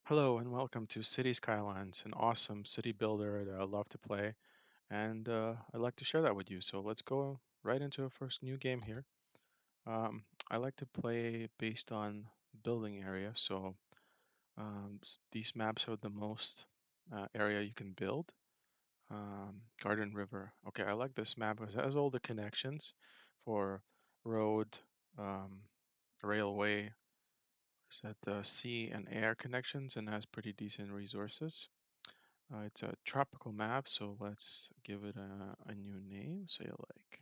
Hello and welcome to City Skylines, an awesome city builder that I love to play, and I'd like to share that with you. So let's go right into our first new game here. I like to play based on building area, so these maps are the most area you can build. Garden River. Okay, I like this map because it has all the connections for road, um, railway, is that sea and air connections, and has pretty decent resources. It's a tropical map, so let's give it a new name. Say like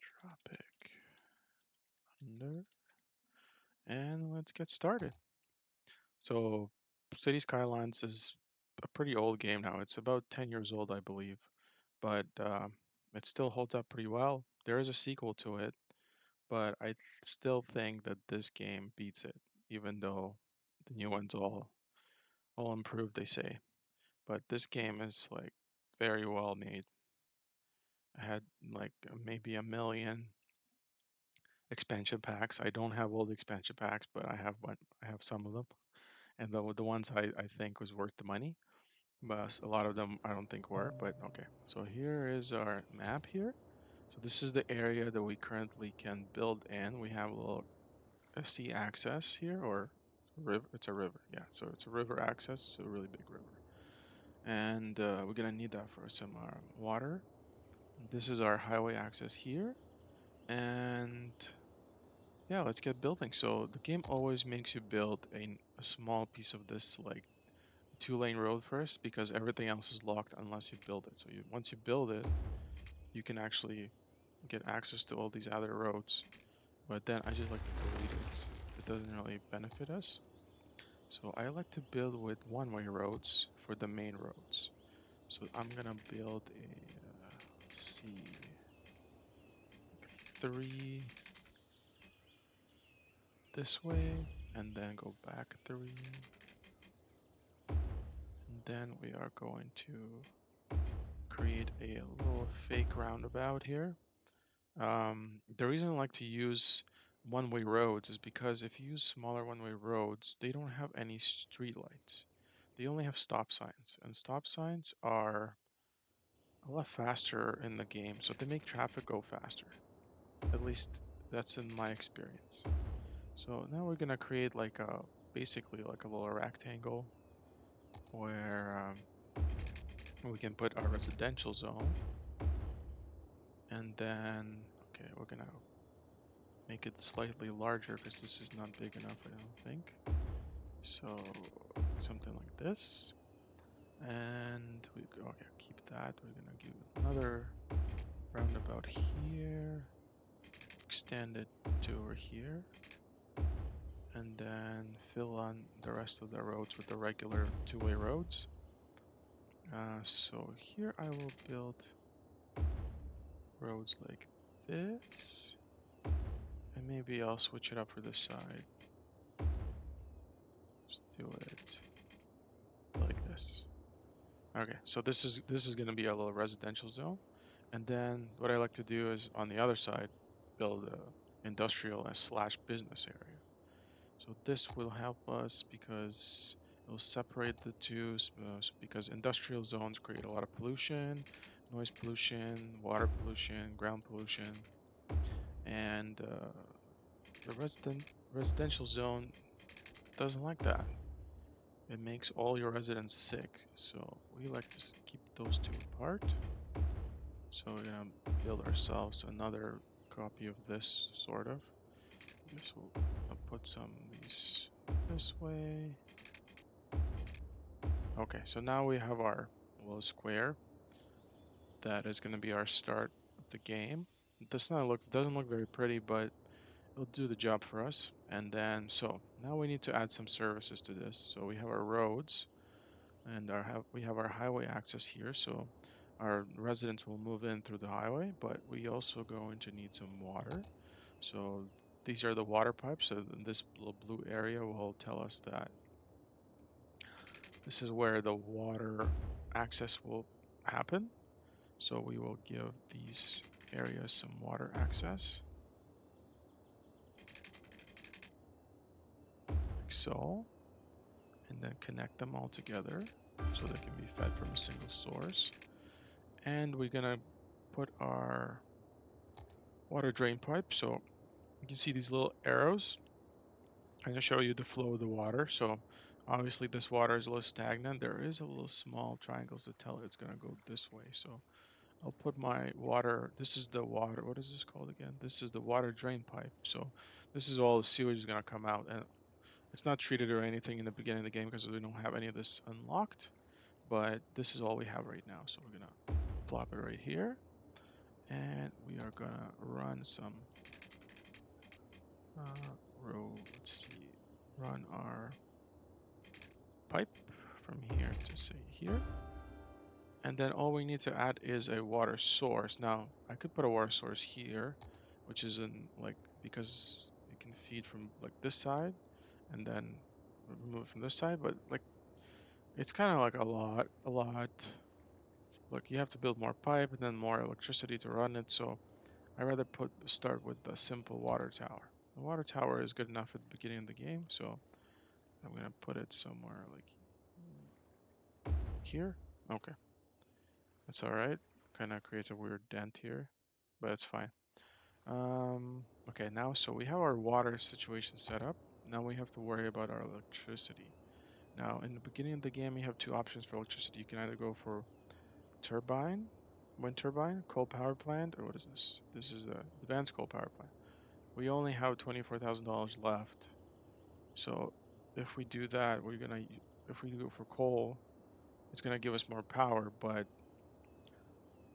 Tropic Under, and let's get started. So, City Skylines is a pretty old game now. It's about 10 years old, I believe, but it still holds up pretty well. There is a sequel to it, but I still think that this game beats it, even though the new one's all improved, they say. But this game is like very well made. I had like maybe a million expansion packs. I don't have all the expansion packs, but I have some of them, and the ones I think was worth the money. But a lot of them I don't think were. But okay, so here is our map here. So this is the area that we currently can build in. We have a little sea access here, or river. It's a river, yeah. So it's a river access to a really big river, and we're gonna need that for some water. This is our highway access here, and yeah, let's get building. So the game always makes you build a small piece of this like two-lane road first because everything else is locked unless you build it. So once you build it, you can actually get access to all these other roads. But then I just like to delete it. It doesn't really benefit us. So I like to build with one-way roads for the main roads. So I'm gonna build let's see, three this way, and then go back three. And then we are going to create a little fake roundabout here. The reason I like to use one-way roads is because if you use smaller one-way roads, they don't have any street lights. They only have stop signs, and stop signs are a lot faster in the game, so they make traffic go faster. At least that's in my experience. So now we're gonna create like basically like a little rectangle where we can put our residential zone. And then, okay, we're gonna make it slightly larger because this is not big enough, I don't think. So something like this. And okay, keep that. We're gonna give it another roundabout here. Extend it to over here. And then fill on the rest of the roads with the regular two-way roads. So here I will build roads like this. And maybe I'll switch it up for this side. Just do it like this. Okay, so this is going to be a little residential zone. And then what I like to do is on the other side, build a industrial slash business area. So this will help us because it will separate the two because industrial zones create a lot of pollution, noise pollution, water pollution, ground pollution, and the residential zone doesn't like that. It makes all your residents sick. So we like to keep those two apart. So we're gonna build ourselves another copy of this, sort of. I guess we'll put some of these this way. Okay, so now we have our little square. That is gonna be our start of the game. It doesn't look very pretty, but it'll do the job for us. And then so now we need to add some services to this. So we have our roads and we have our highway access here. So our residents will move in through the highway, but we also going to need some water. So these are the water pipes. So this little blue area will tell us that this is where the water access will happen. So we will give these areas some water access, like so. and then connect them all together so they can be fed from a single source. And we're gonna put our water drain pipe. So you can see these little arrows. I'm gonna show you the flow of the water. So obviously this water is a little stagnant. There is a little small triangles to tell it's gonna go this way. So I'll put my water, this is the water, what is this called again? This is the water drain pipe. So this is all the sewage is gonna come out, and it's not treated or anything in the beginning of the game because we don't have any of this unlocked, but this is all we have right now. So we're gonna plop it right here, and we are gonna run some let's see, run our pipe from here to say here. And then all we need to add is a water source. Now, I could put a water source here, which is in like, because it can feed from like this side and then remove from this side, but like it's kind of like a lot. Look, you have to build more pipe and then more electricity to run it. So I rather start with the simple water tower. The water tower is good enough at the beginning of the game, so I'm gonna put it somewhere like here. Okay, that's all right. Kind of creates a weird dent here, but it's fine. Okay, now so we have our water situation set up. Now we have to worry about our electricity. Now in the beginning of the game, you have two options for electricity. You can either go for turbine, wind turbine, coal power plant, or what is this? This is a advanced coal power plant. We only have $24,000 left. So if we do that, if we go for coal, it's gonna give us more power, but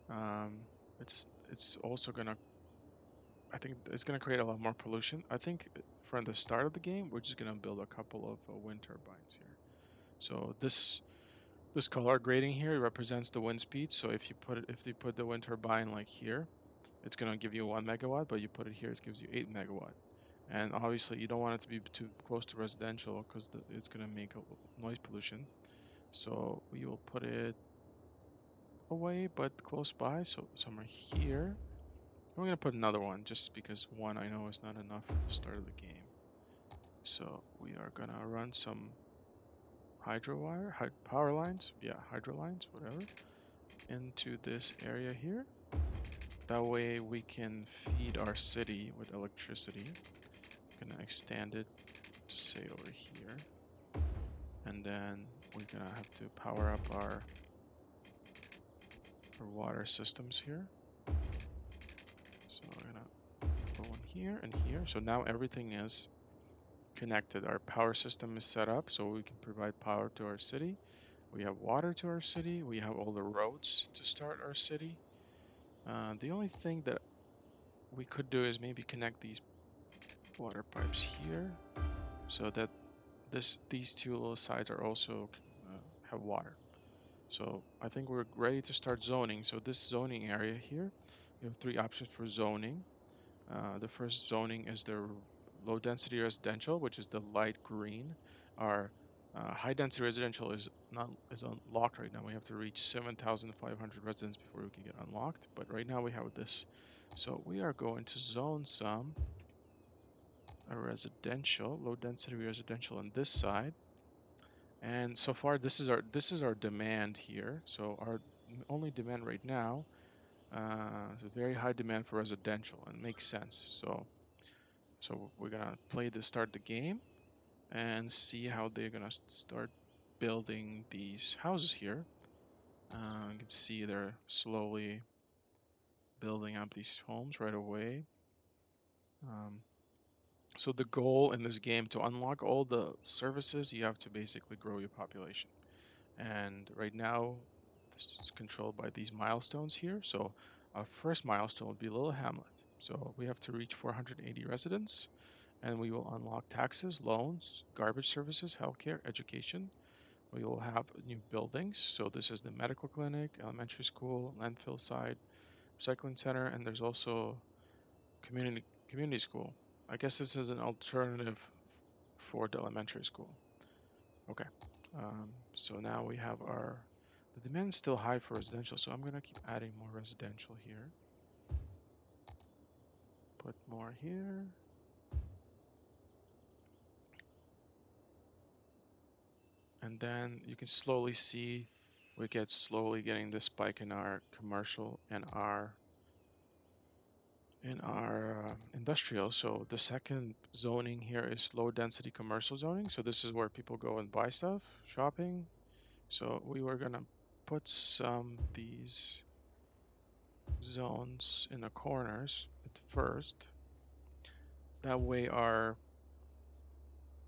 um, it's also gonna, I think it's gonna create a lot more pollution. I think from the start of the game, we're just gonna build a couple of wind turbines here. So this color grading here represents the wind speed. So if you put the wind turbine like here, it's gonna give you 1 megawatt, but you put it here, it gives you 8 megawatt. And obviously you don't want it to be too close to residential because it's gonna make a noise pollution. So we will put it away, but close by. So somewhere here. I'm gonna put another one just because one I know is not enough for the start of the game. So we are gonna run some power lines, yeah, hydro lines, whatever, into this area here. That way we can feed our city with electricity. Gonna extend it to say over here. And then we're gonna have to power up our water systems here. So we're gonna put one here and here. So now everything is connected. Our power system is set up so we can provide power to our city. We have water to our city. We have all the roads to start our city. The only thing that we could do is maybe connect these water pipes here so that these two little sides are also have water. So I think we're ready to start zoning. So this zoning area here, we have three options for zoning. The first zoning is the low density residential, which is the light green. Our high density residential is unlocked right now. We have to reach 7,500 residents before we can get unlocked. But right now we have this. So we are going to zone some a residential, low density residential on this side. And so far this is our demand here. So our only demand right now is a very high demand for residential, and makes sense. So we're gonna play the start the game and see how they're gonna start building these houses here. You can see they're slowly building up these homes right away. Um, so the goal in this game to unlock all the services, you have to basically grow your population. And right now, this is controlled by these milestones here. So our first milestone would be Little Hamlet. So we have to reach 480 residents, and we will unlock taxes, loans, garbage services, healthcare, education. We will have new buildings. So this is the medical clinic, elementary school, landfill side, recycling center, and there's also community school. I guess this is an alternative for the elementary school. Okay. So now we have the demand is still high for residential, so I'm gonna keep adding more residential here. Put more here. And then you can slowly see we get slowly getting this spike in our commercial and our industrial. So the second zoning here is low density commercial zoning. So this is where people go and buy stuff, shopping. So we were gonna put some these zones in the corners at first. That way our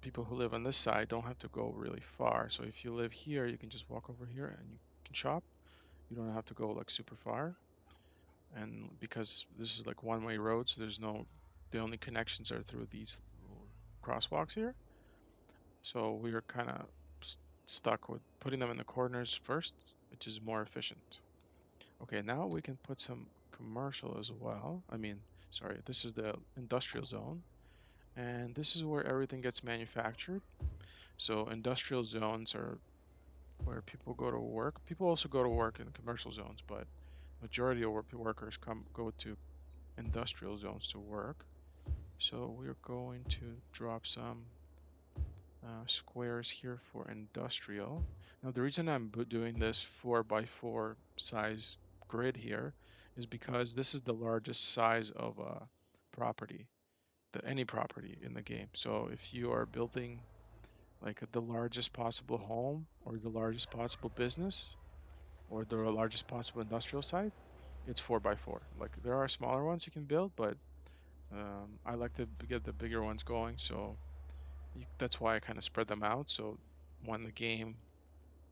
people who live on this side don't have to go really far. So if you live here, you can just walk over here and you can shop. You don't have to go like super far. And because this is like one-way roads, there's no, the only connections are through these little crosswalks here. So we are kind of stuck with putting them in the corners first, which is more efficient. Okay, now we can put some commercial as well. I mean, sorry, this is the industrial zone, and this is where everything gets manufactured. So industrial zones are where people go to work. People also go to work in commercial zones, but majority of workers go to industrial zones to work. So we're going to drop some squares here for industrial. Now the reason I'm doing this 4 by 4 size grid here is because this is the largest size of a property, any property in the game. So if you are building like the largest possible home or the largest possible business or the largest possible industrial site, it's 4 by 4. Like there are smaller ones you can build, but I like to get the bigger ones going. So that's why I kind of spread them out. So when the game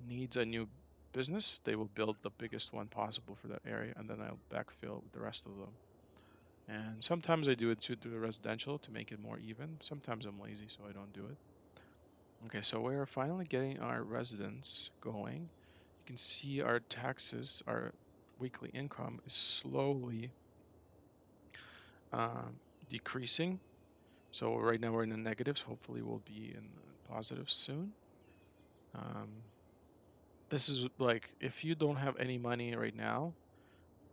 needs a new business, they will build the biggest one possible for that area, and then I'll backfill with the rest of them. And sometimes I do it to the residential to make it more even. Sometimes I'm lazy, so I don't do it. Okay, so we're finally getting our residents going. You can see our taxes, our weekly income is slowly um, decreasing. So right now we're in the negatives. Hopefully we'll be in the positives soon. Um, this is like if you don't have any money right now,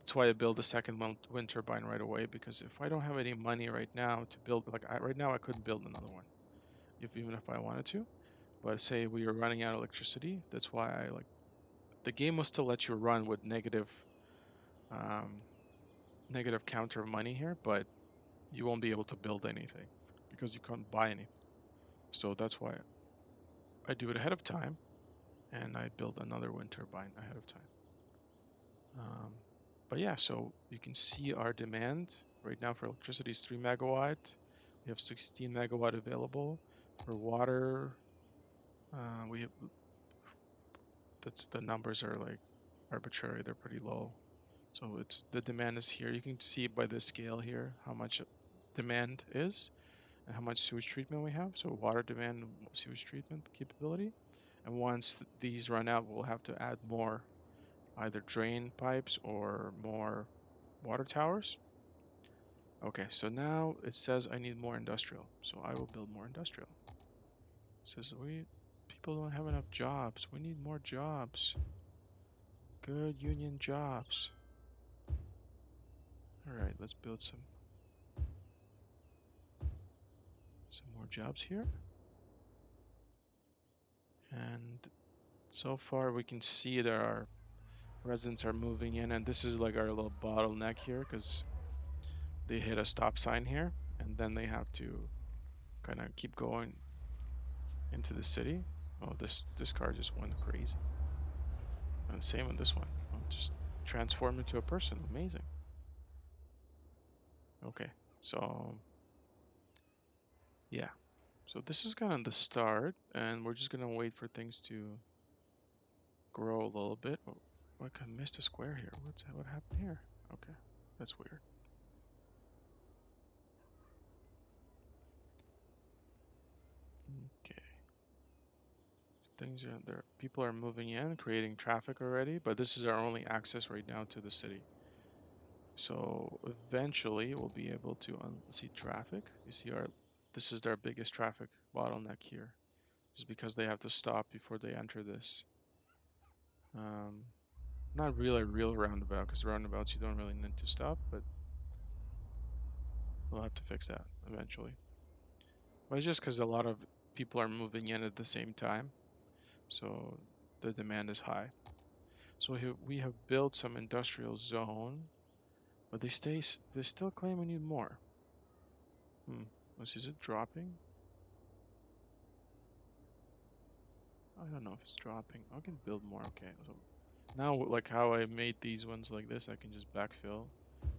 that's why I build a second wind turbine right away. Because if I don't have any money right now to build, like right now I couldn't build another one, if even if I wanted to. But say we are running out of electricity, that's why I like the game was to let you run with um, negative counter money here, but you won't be able to build anything because you can't buy anything. So that's why I do it ahead of time, and I build another wind turbine ahead of time. Um, but yeah, so you can see our demand right now for electricity is 3 megawatt. We have 16 megawatt available for water. We have, that's the numbers are like arbitrary. They're pretty low. So it's the demand is here. You can see by the scale here how much demand is and how much sewage treatment we have. So water demand, sewage treatment capability. And once these run out, we'll have to add more either drain pipes or more water towers. Okay, so now it says I need more industrial, so I will build more industrial. It says we people don't have enough jobs. We need more jobs. Good union jobs. All right, let's build some more jobs here. And so far we can see that our residents are moving in, and this is like our little bottleneck here because they hit a stop sign here, and then they have to kind of keep going into the city. Oh, this car just went crazy. And same with this one. Oh, just transform into a person. Amazing. Okay, so yeah. So this is kind of the start, and we're just gonna wait for things to grow a little bit. Oh, I missed a square here. What happened here? Okay, that's weird. Okay, things are there. People are moving in, creating traffic already, but this is our only access right now to the city. So eventually we'll be able to see traffic. You see this is their biggest traffic bottleneck here, just because they have to stop before they enter this. Um, Not really a real roundabout, because roundabouts you don't really need to stop, but we'll have to fix that eventually. But it's just because a lot of people are moving in at the same time. so the demand is high. So we have built some industrial zone, but they still claim we need more. Hmm. Is it dropping? I don't know if it's dropping. I can build more. Okay. So now, like how I made these ones like this, I can just backfill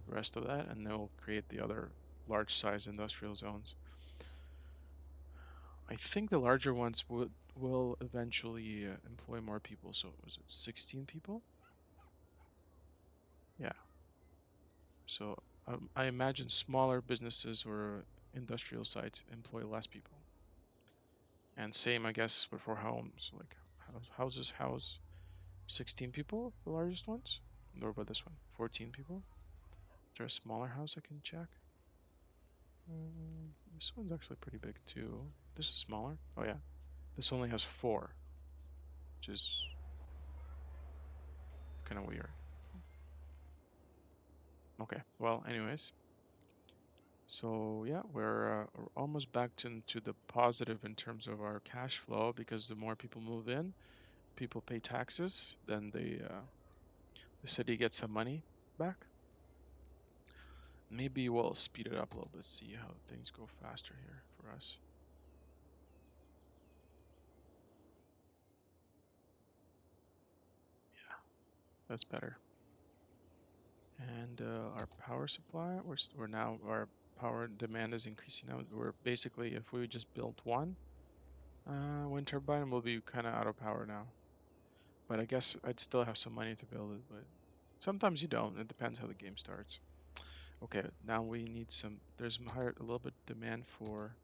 the rest of that, and then we'll create the other large size industrial zones. I think the larger ones will eventually employ more people. So was it 16 people? Yeah. So I imagine smaller businesses or industrial sites employ less people. And same, I guess, but for homes, like houses house 16 people, the largest ones. Or about this one, 14 people. Is there a smaller house I can check? This one's actually pretty big too. This is smaller. Oh yeah, this only has four, which is kind of weird. Okay, well, anyways, so yeah, we're almost back to the positive in terms of our cash flow because the more people move in, people pay taxes, then the city gets some money back. Maybe we'll speed it up a little bit, see how things go faster here for us. Yeah, that's better. And our power supply, we're now our power demand is increasing now. We're basically, if we just built one wind turbine, we'll be kind of out of power now. But I guess I'd still have some money to build it, but sometimes you don't. It depends how the game starts. Okay, now we need some. There's higher a little bit demand for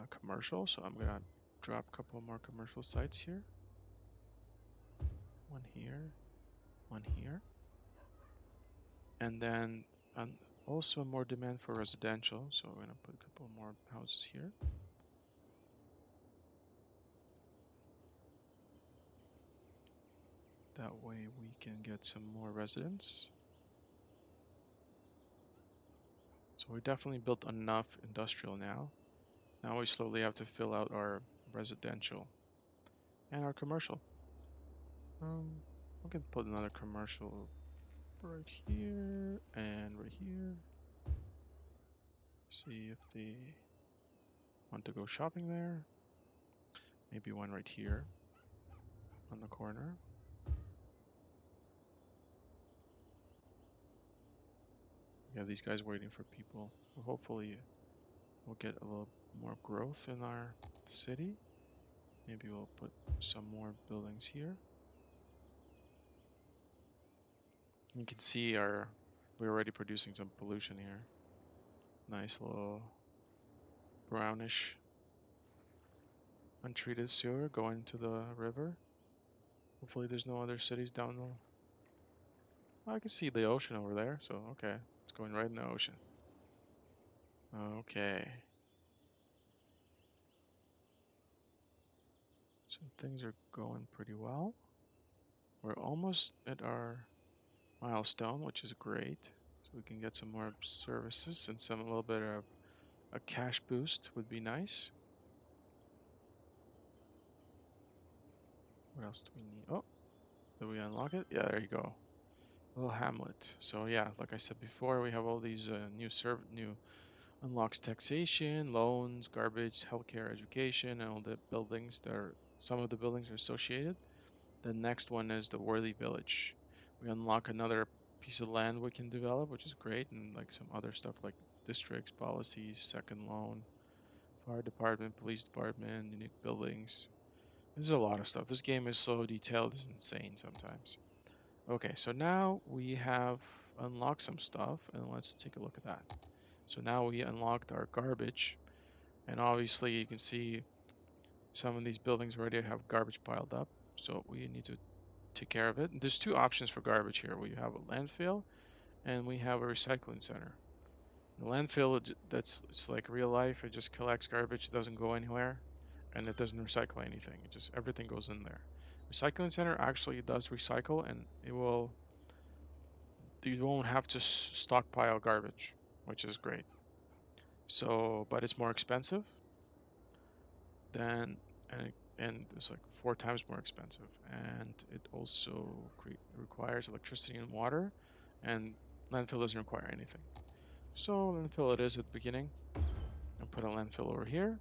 commercial, so I'm gonna drop a couple more commercial sites here. One here, one here, and then also more demand for residential. So I'm gonna put a couple more houses here. That way we can get some more residents. So we definitely built enough industrial now. Now we slowly have to fill out our residential and our commercial. We can put another commercial right here and right here. See if they want to go shopping there. Maybe one right here on the corner. We have these guys waiting for people. So hopefully we'll get a little more growth in our city. Maybe we'll put some more buildings here. You can see we're already producing some pollution here. Nice little brownish untreated sewer going to the river. Hopefully there's no other cities down the... Oh, I can see the ocean over there, so okay. It's going right in the ocean. Okay. So things are going pretty well. We're almost at our milestone, which is great. So we can get some more services and some a little bit of a cash boost would be nice. What else do we need? Oh, did we unlock it? Yeah, there you go. Little hamlet. So yeah, like I said before, we have all these new unlocks taxation, loans, garbage, healthcare, education, and all the buildings that are some of the buildings are associated. The next one is the worthy village. We unlock another piece of land we can develop, which is great, and like some other stuff like districts, policies, second loan, fire department, police department, unique buildings. There's a lot of stuff. This game is so detailed, it's insane sometimes. Okay, so now we have unlocked some stuff, and let's take a look at that. So now we unlocked our garbage, and obviously you can see some of these buildings already have garbage piled up, so we need to take care of it. And there's two options for garbage here. We have a landfill, and we have a recycling center. The landfill, that's it's like real life. It just collects garbage, it doesn't go anywhere, and it doesn't recycle anything. It just everything goes in there. Recycling center actually does recycle, and you won't have to stockpile garbage, which is great. So, but it's more expensive than and and it's like 4 times more expensive. And it also requires electricity and water, and landfill doesn't require anything. So landfill it is at the beginning. And put a landfill over here,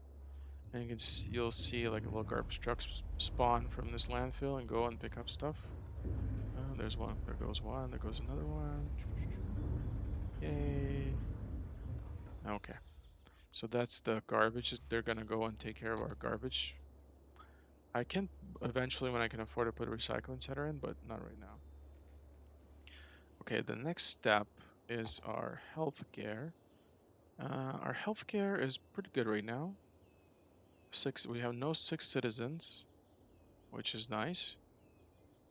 and you'll see like a little garbage truck spawn from this landfill and go and pick up stuff. There's one. There goes one. There goes another one. Yay. Okay. So that's the garbage. They're gonna go and take care of our garbage. I can eventually, when I can afford to, put a recycling center in, but not right now. Okay, the next step is our healthcare. Our healthcare is pretty good right now. We have no sick citizens, which is nice.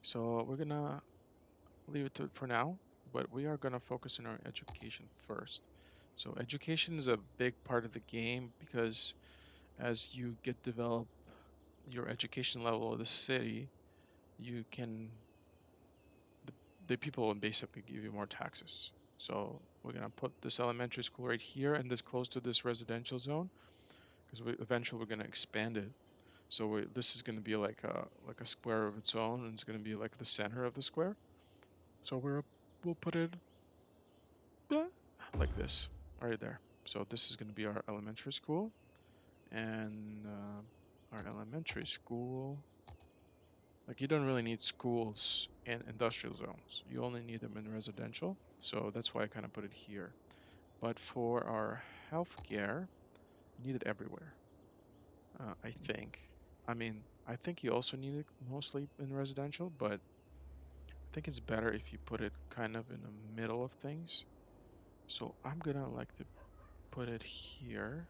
So we're gonna leave it to for now, but we are gonna focus on our education first. So education is a big part of the game because as you get develop your education level of the city, you can the, the people will basically give you more taxes. So we're gonna put this elementary school right here and this close to this residential zone because eventually we're gonna expand it. So this is gonna be like a square of its own, and it's gonna be like the center of the square. So we'll put it like this right there. So this is gonna be our elementary school, and our elementary school. Like you don't really need schools in industrial zones. You only need them in residential. So that's why I kind of put it here. But for our healthcare, you need it everywhere. I think. I mean, I think you also need it mostly in residential, but I think it's better if you put it kind of in the middle of things. So I'm gonna like to put it here,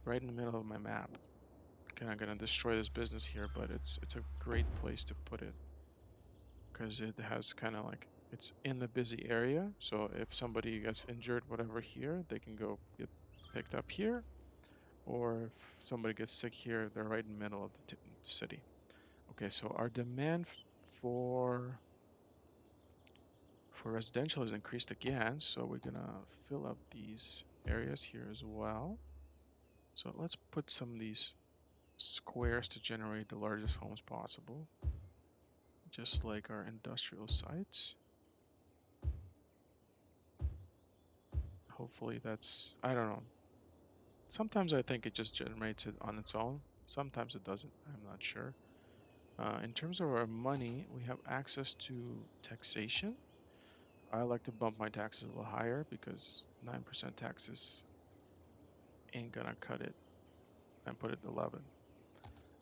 right in the middle of my map. Kind of gonna destroy this business here, but it's a great place to put it because it has kind of like it's in the busy area. So if somebody gets injured, whatever here, they can go get picked up here. Or if somebody gets sick here, they're right in the middle of the city. Okay, so our demand for residential has increased again. So we're gonna fill up these areas here as well. So let's put some of these squares to generate the largest homes possible, just like our industrial sites. Hopefully I don't know. Sometimes I think it just generates it on its own. Sometimes it doesn't. I'm not sure. In terms of our money, we have access to taxation. I like to bump my taxes a little higher because 9% taxes ain't gonna cut it and put it 11.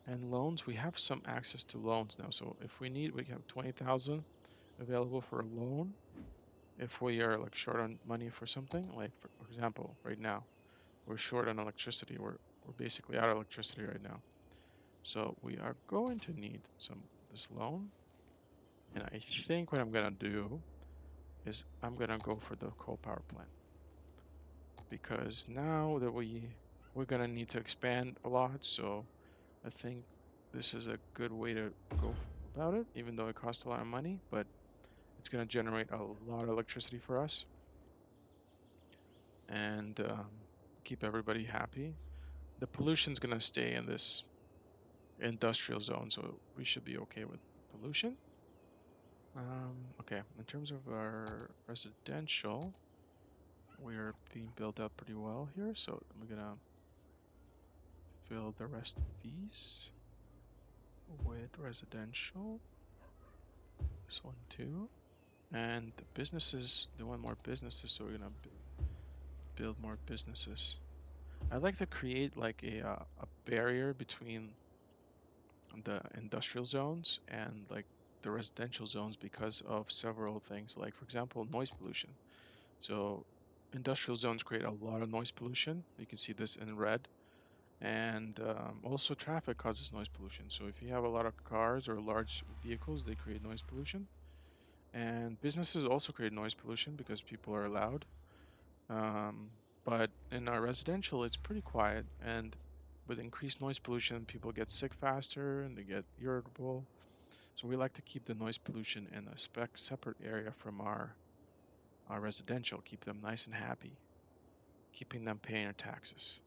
And loans, we have some access to loans now. So if we need, we have 20,000 available for a loan. If we are like short on money for something, like for example, right now, we're short on electricity. We're basically out of electricity right now. So we are going to need this loan. And I think what I'm gonna do is I'm gonna go for the coal power plant because now that we're gonna need to expand a lot. So I think this is a good way to go about it, even though it costs a lot of money, but it's gonna generate a lot of electricity for us and keep everybody happy. The pollution's gonna stay in this industrial zone, so we should be okay with pollution. Okay, in terms of our residential, we're being built up pretty well here, so we're gonna fill the rest of these with residential. This one too. And the businesses, they want more businesses, so we're gonna build more businesses. I like to create like a barrier between the industrial zones and like the residential zones because of several things. Like for example, noise pollution. So industrial zones create a lot of noise pollution. You can see this in red. And also traffic causes noise pollution. So if you have a lot of cars or large vehicles, they create noise pollution. And businesses also create noise pollution because people are loud. Um, but in our residential, it's pretty quiet. And with increased noise pollution, people get sick faster and they get irritable. So we like to keep the noise pollution in a separate area from our residential, keep them nice and happy, keeping them paying their taxes.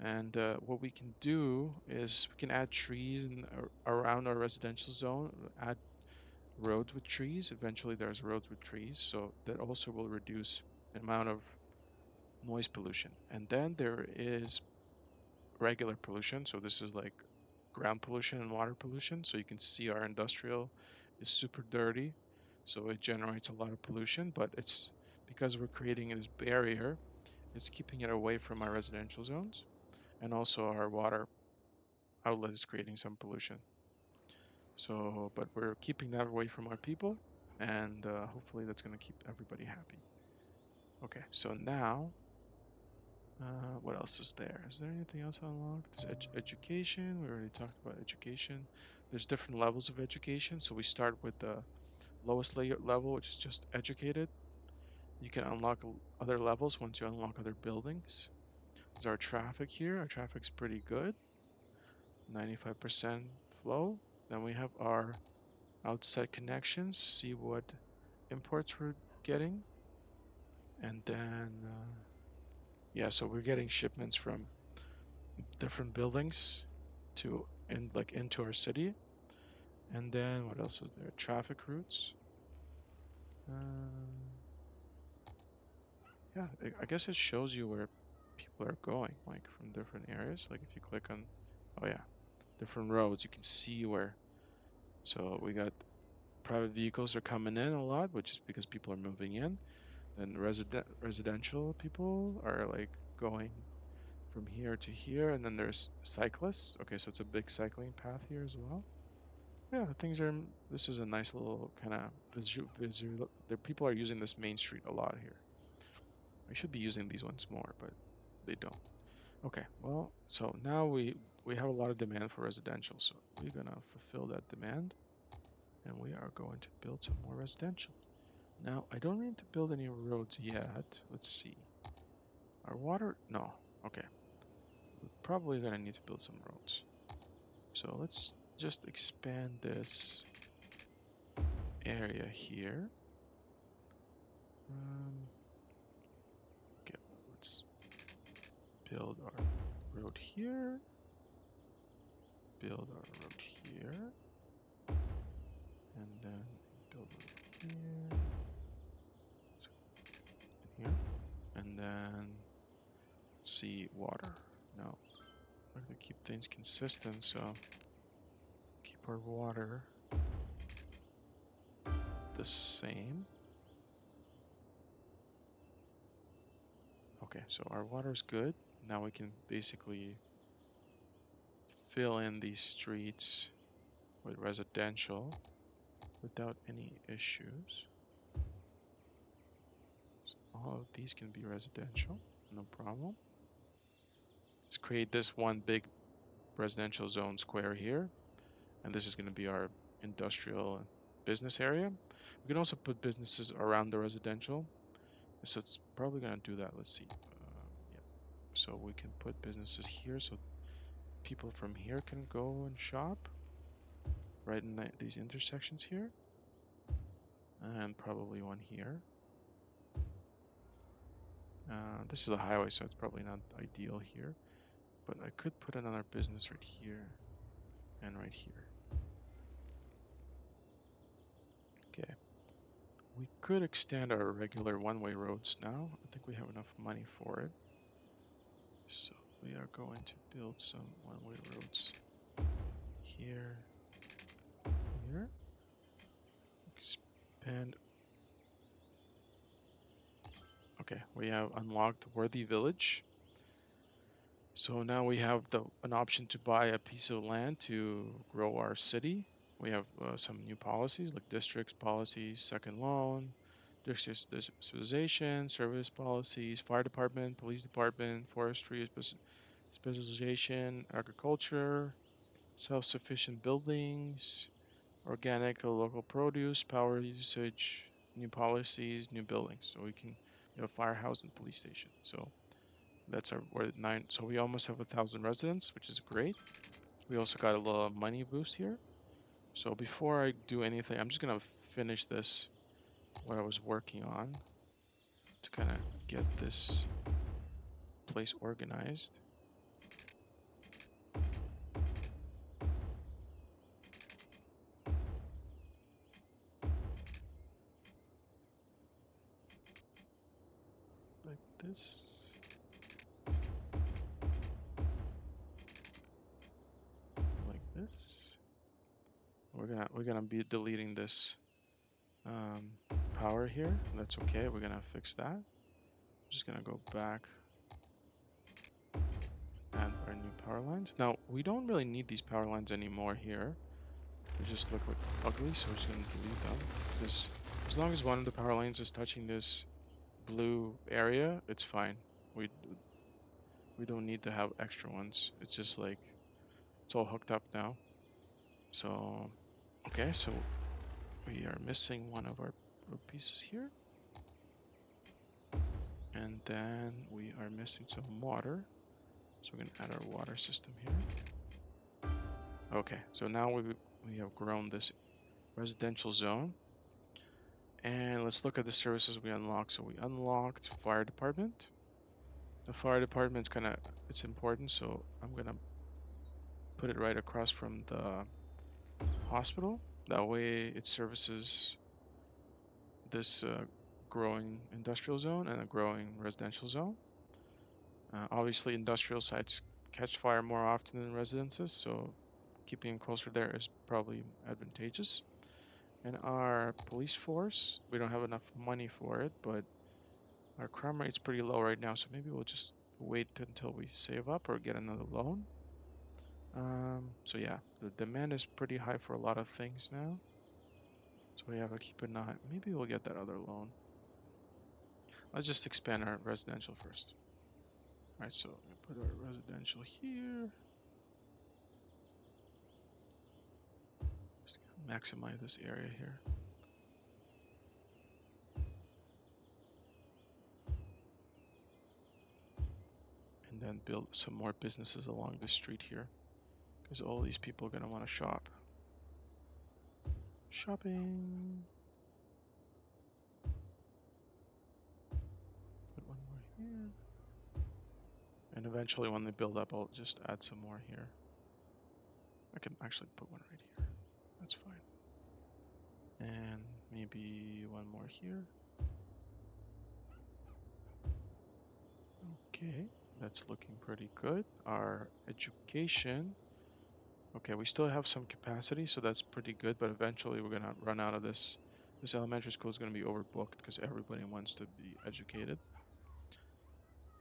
And what we can do is we can add trees around our residential zone, add roads with trees. Eventually, there's roads with trees, so that also will reduce the amount of noise pollution. And then there is regular pollution. So this is like ground pollution and water pollution. So you can see our industrial is super dirty. So it generates a lot of pollution, but it's because we're creating this barrier, it's keeping it away from our residential zones. And also our water outlet is creating some pollution. So, but we're keeping that away from our people, and hopefully that's going to keep everybody happy. Okay, so now, what else is there? Is there anything else unlocked? There's education. We already talked about education. There's different levels of education. So we start with the lowest level, which is just educated. You can unlock other levels once you unlock other buildings. There's our traffic here. Our traffic's pretty good, 95% flow. Then we have our outside connections, see what imports we're getting. And then, yeah, so we're getting shipments from different buildings to into our city. And then what else is there? Traffic routes. Um, yeah, I guess it shows you where people are going, like from different areas. Like if you click on, oh yeah, different roads, you can see where. So we got private vehicles are coming in a lot, which is because people are moving in. Then residential people are like going from here to here, and then there's cyclists. Okay, so it's a big cycling path here as well. Yeah, things are. This is a nice little kind of visual. The people are using this main street a lot here. I should be using these ones more, but they don't. Okay, well, so now we have a lot of demand for residential, so we're gonna fulfill that demand, and we are going to build some more residential. Now, I don't need to build any roads yet. Let's see. Our water, no. Okay, we're probably gonna need to build some roads. So let's just expand this area here. Okay, let's build our road here, build our road here, and then build a road here, here, and then let's see, water. No, we're gonna keep things consistent, so keep our water the same. Okay, so our water is good. Now we can basically fill in these streets with residential without any issues. So all of these can be residential, no problem. Let's create this one big residential zone square here, and this is going to be our industrial business area. We can also put businesses around the residential, so it's probably going to do that. Let's see. Yeah, so we can put businesses here, so people from here can go and shop right in these intersections here, and probably one here. This is a highway, so it's probably not ideal here, but I could put another business right here and right here. Okay. We could extend our regular one-way roads now. I think we have enough money for it. So we are going to build some one-way roads here, here. Expand. Okay, we have unlocked Worthy Village. So now we have an option to buy a piece of land to grow our city. We have some new policies like districts policies, second loan, district specialization, service policies, fire department, police department, forestry specialization, agriculture, self-sufficient buildings, organic or local produce, power usage, new policies, new buildings. So we have a firehouse and police station. So we're at 9. So we almost have 1,000 residents, which is great. We also got a little money boost here. So before I do anything, I'm just gonna finish this, what I was working on, to kind of get this place organized. this. Like this. We're gonna be deleting this power here. That's okay. We're gonna fix that. Just gonna go back, add our new power lines. Now we don't really need these power lines anymore here. They just look like ugly, so we're just gonna delete them. Because as long as one of the power lines is touching this blue area, it's fine. We we don't need to have extra ones. It's just like it's all hooked up now. So okay, so we are missing one of our pieces here. And then we are missing some water. So we're gonna add our water system here. Okay, so now we have grown this residential zone. And let's look at the services we unlocked. So we unlocked fire department. The fire department's it's important, so I'm gonna put it right across from the hospital. That way it services this growing industrial zone and a growing residential zone. Obviously, industrial sites catch fire more often than residences, so keeping it closer there is probably advantageous. And our police force, we don't have enough money for it, but our crime rate's pretty low right now, so maybe we'll just wait until we save up or get another loan. So yeah, the demand is pretty high for a lot of things now. So we have to keep an eye. Maybe we'll get that other loan. Let's just expand our residential first. All right, so we put our residential here. Just maximize this area here. And then build some more businesses along this street here. Because all these people are going to want to shop. Shopping. Put one more here. And eventually when they build up, I'll just add some more here. I can actually put one right here. That's fine. And maybe one more here. Okay, that's looking pretty good. Our education. Okay, we still have some capacity, so that's pretty good, but eventually we're gonna run out of this. This elementary school is gonna be overbooked because everybody wants to be educated.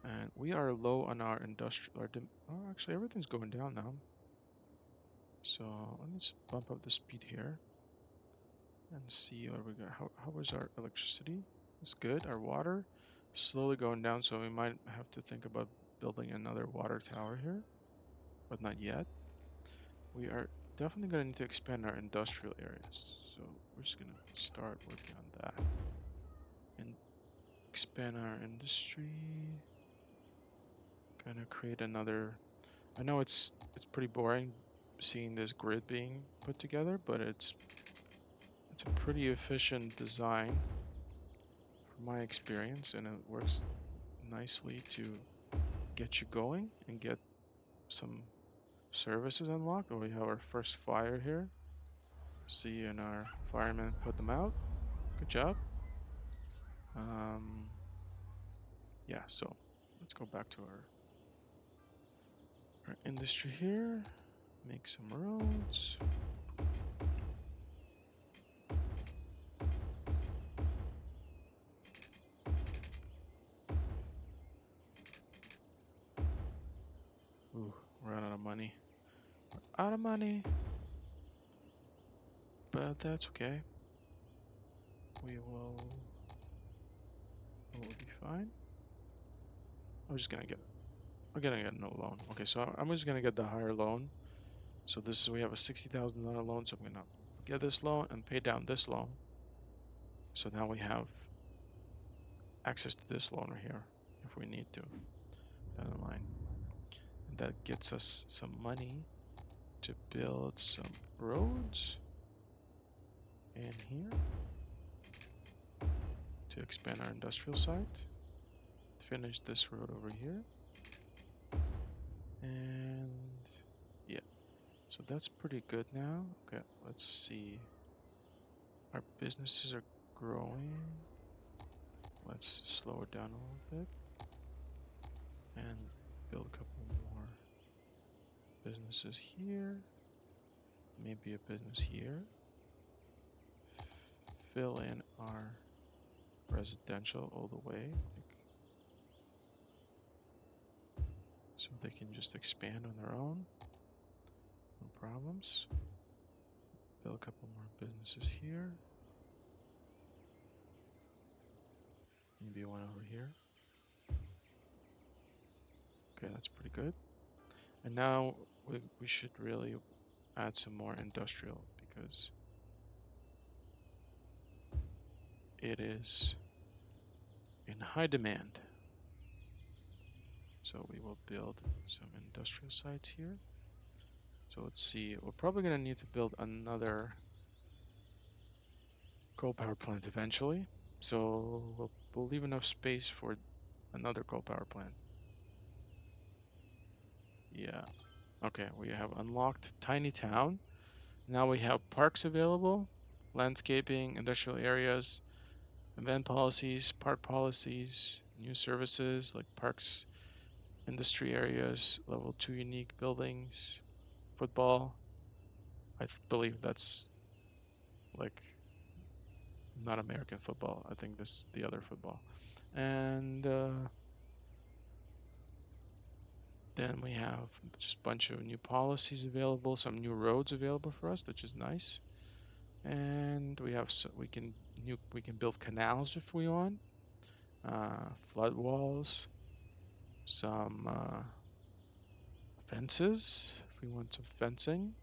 And we are low on our industrial, oh, actually everything's going down now. So let me just bump up the speed here and see what we got. How is our electricity? It's good. Our water slowly going down, so we might have to think about building another water tower here, but not yet. We are definitely going to need to expand our industrial areas, so we're just going to start working on that and expand our industry. Gonna create another. I know it's pretty boring seeing this grid being put together, but it's a pretty efficient design from my experience, and it works nicely to get you going and get some services unlocked. Oh, we have our first fire here. See, and our firemen put them out. Good job. Um, yeah, so let's go back to our industry here. Make some roads. Ooh, we're out of money. We're out of money. But that's okay. We'll be fine. We're gonna get no loan. Okay, so I'm just gonna get the higher loan. So we have a $60,000 loan, so I'm gonna get this loan and pay down this loan. So now we have access to this loan right here if we need to down the line. And that gets us some money to build some roads in here to expand our industrial site. Finish this road over here. And yeah, so that's pretty good now. Okay, let's see. Our businesses are growing. Let's slow it down a little bit. and build a couple more businesses here. Maybe a business here. Fill in our residential all the way, like, so they can just expand on their own. No problems. Build a couple more businesses here. Maybe one over here. Okay, that's pretty good. And now we should really add some more industrial because it is in high demand. So we will build some industrial sites here. So let's see, we're probably going to need to build another coal power plant eventually. So we'll leave enough space for another coal power plant. Yeah. Okay, we have unlocked tiny town. Now we have parks available, landscaping, industrial areas, event policies, park policies, new services like parks, industry areas, level 2 unique buildings, football. I believe that's like not American football. I think this is the other football. And then we have just a bunch of new policies available, some new roads available for us, which is nice. And we have we can build canals if we want, flood walls, some fences if we want some fencing.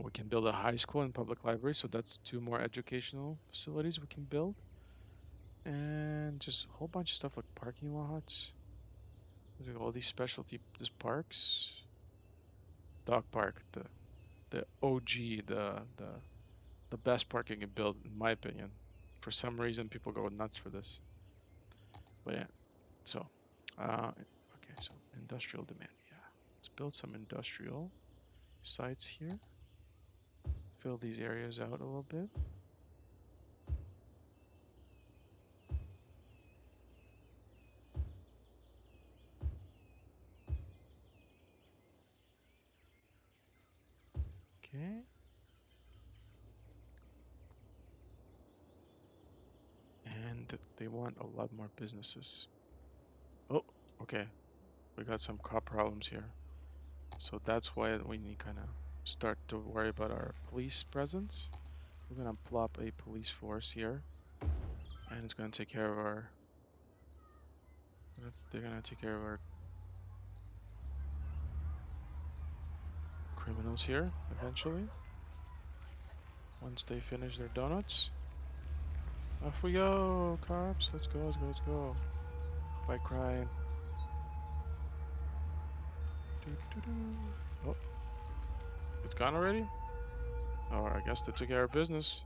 We can build a high school and public library, so that's 2 more educational facilities we can build, and just a whole bunch of stuff like parking lots. There's all these specialty just parks, dog park, the OG, the best park you can build, in my opinion. For some reason, people go nuts for this. But yeah, so, okay, so industrial demand. Yeah, let's build some industrial sites here. Fill these areas out a little bit. Okay. And they want a lot more businesses. Oh, okay. We got some cop problems here. So that's why we need kind of start to worry about our police presence. We're going to plop a police force here, and it's going to take care of our, they're going to take care of our criminals here eventually. Once they finish their donuts. Off we go, cops. Let's go, let's go, let's go. Fight crime. Oh, it's gone already? Oh, I guess they took care of business.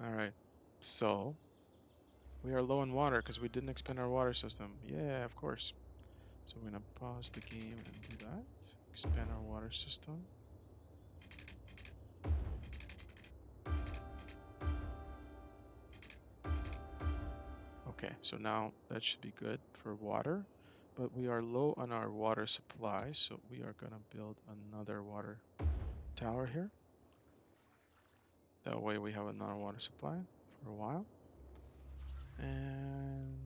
Alright, so we are low on water because we didn't expand our water system. Yeah, of course. So we're going to pause the game and do that. Expand our water system. Okay, so now that should be good for water, but we are low on our water supply, so we are going to build another water tower here. That way we have another water supply for a while. And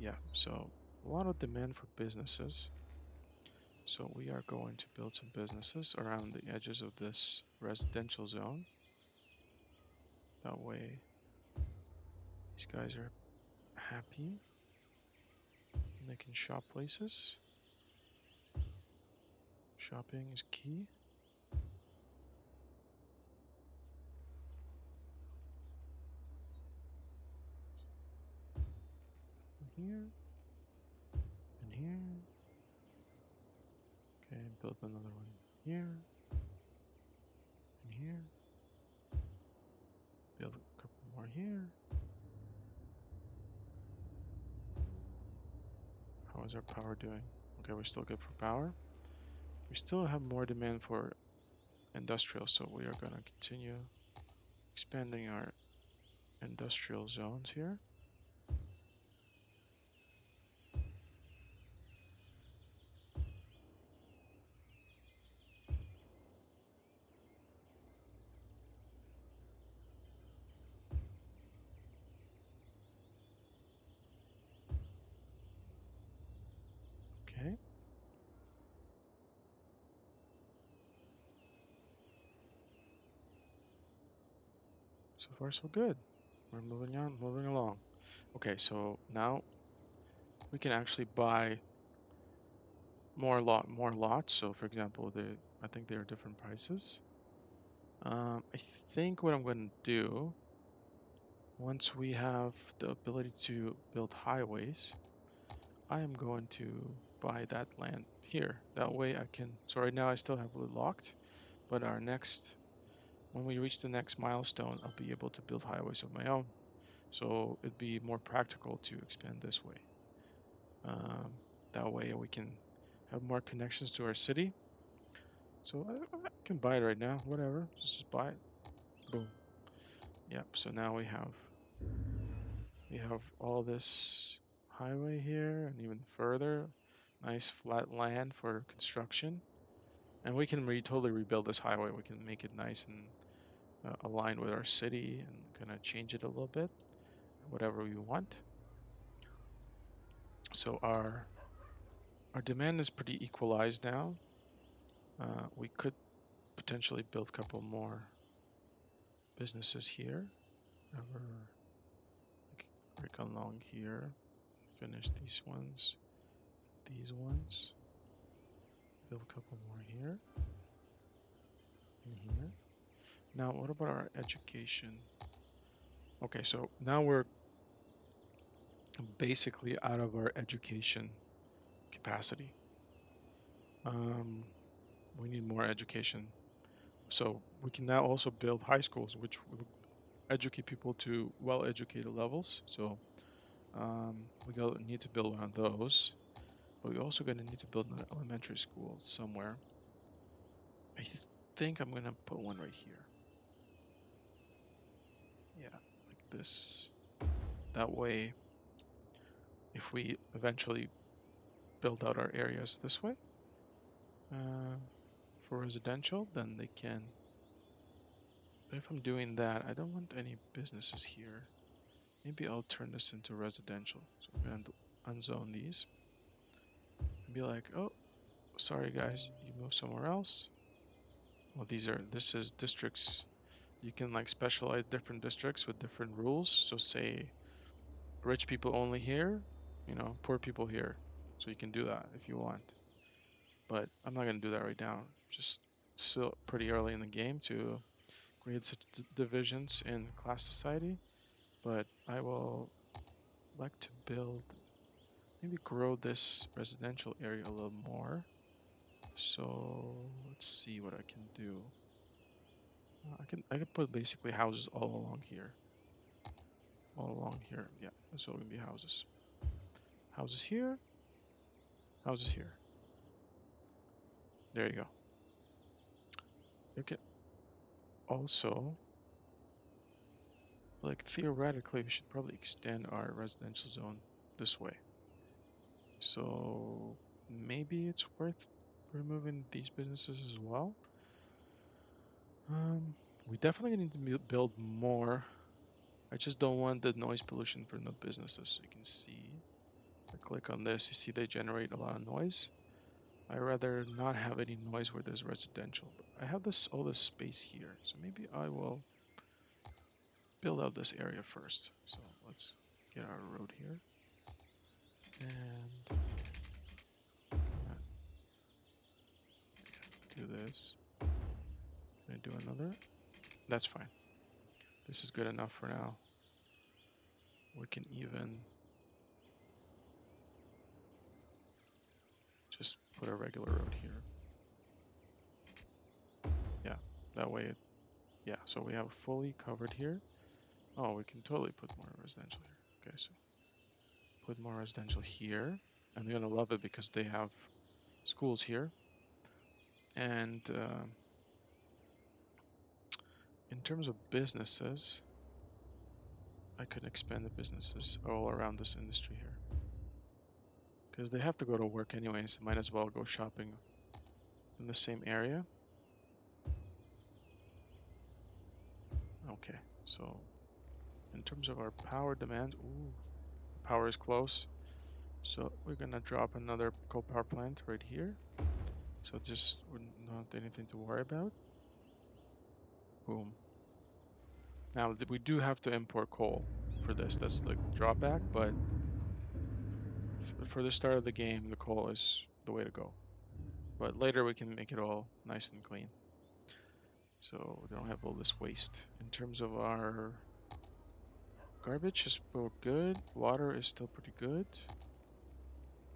yeah, so a lot of demand for businesses. So we are going to build some businesses around the edges of this residential zone. That way these guys are happy and they can shop places. Shopping is key. And here and here. Okay, build another one here and here. Build a couple more here. How is our power doing? Okay, we're still good for power. We still have more demand for industrial, so we are going to continue expanding our industrial zones here. So far, so good. We're moving on, moving along. Okay, so now we can actually buy more lots. So for example, I think there are different prices. I think what I'm going to do once we have the ability to build highways, I am going to buy that land here. That way I can, so right now I still have it locked, but when we reach the next milestone, I'll be able to build highways of my own. So it'd be more practical to expand this way. Um, that way we can have more connections to our city. So I can buy it right now, whatever, just buy it. Boom. Yep. So now we have all this highway here and even further. Nice flat land for construction. And we can totally rebuild this highway. We can make it nice and aligned with our city and kind of change it a little bit, whatever we want. So our demand is pretty equalized now. We could potentially build a couple more businesses here. Over like along here. Finish these ones. These ones. Build a couple more here. And here. Now, what about our education? Okay, so now we're basically out of our education capacity. We need more education. So we can now also build high schools, which will educate people to well-educated levels. So need to build one of those, but we're also going to need to build an elementary school somewhere. I think I'm going to put one right here. Yeah, like this. That way, if we eventually build out our areas this way uh, for residential, then they can. But if I'm doing that, I don't want any businesses here. Maybe I'll turn this into residential. So I'm going to unzone these and be like, oh, sorry guys, you move somewhere else. Well, this is districts. You can like specialize different districts with different rules. So say rich people only here, poor people here. So you can do that if you want. But I'm not going to do that right now. Just still pretty early in the game to create such divisions in class society. But I will like to maybe grow this residential area a little more. So let's see what I can do. I can put basically houses all along here. All along here. Yeah, that's all gonna be houses. Houses here, houses here. There you go. You can also, like theoretically, we should probably extend our residential zone this way. So maybe it's worth removing these businesses as well. We definitely need to build more. I just don't want the noise pollution for no businesses. So you can see, if I click on this, you see they generate a lot of noise. I rather not have any noise where there's residential. But I have all this space here, so maybe I will build out this area first. So let's get our road here, and do this. Can I do another? That's fine. This is good enough for now. We can even just put a regular road here. Yeah, that way yeah, so we have fully covered here. Oh, we can totally put more residential here. Okay, so put more residential here. And they're gonna love it because they have schools here. And in terms of businesses, I could expand the businesses all around this industry here. Because they have to go to work anyways, might as well go shopping in the same area. Okay, so in terms of our power demand, ooh, power is close. So we're gonna drop another coal power plant right here. So just not anything to worry about. Boom. Now we do have to import coal for this. That's the drawback, but for the start of the game, the coal is the way to go. But later we can make it all nice and clean. So we don't have all this waste. In terms of our garbage is still good. Water is still pretty good.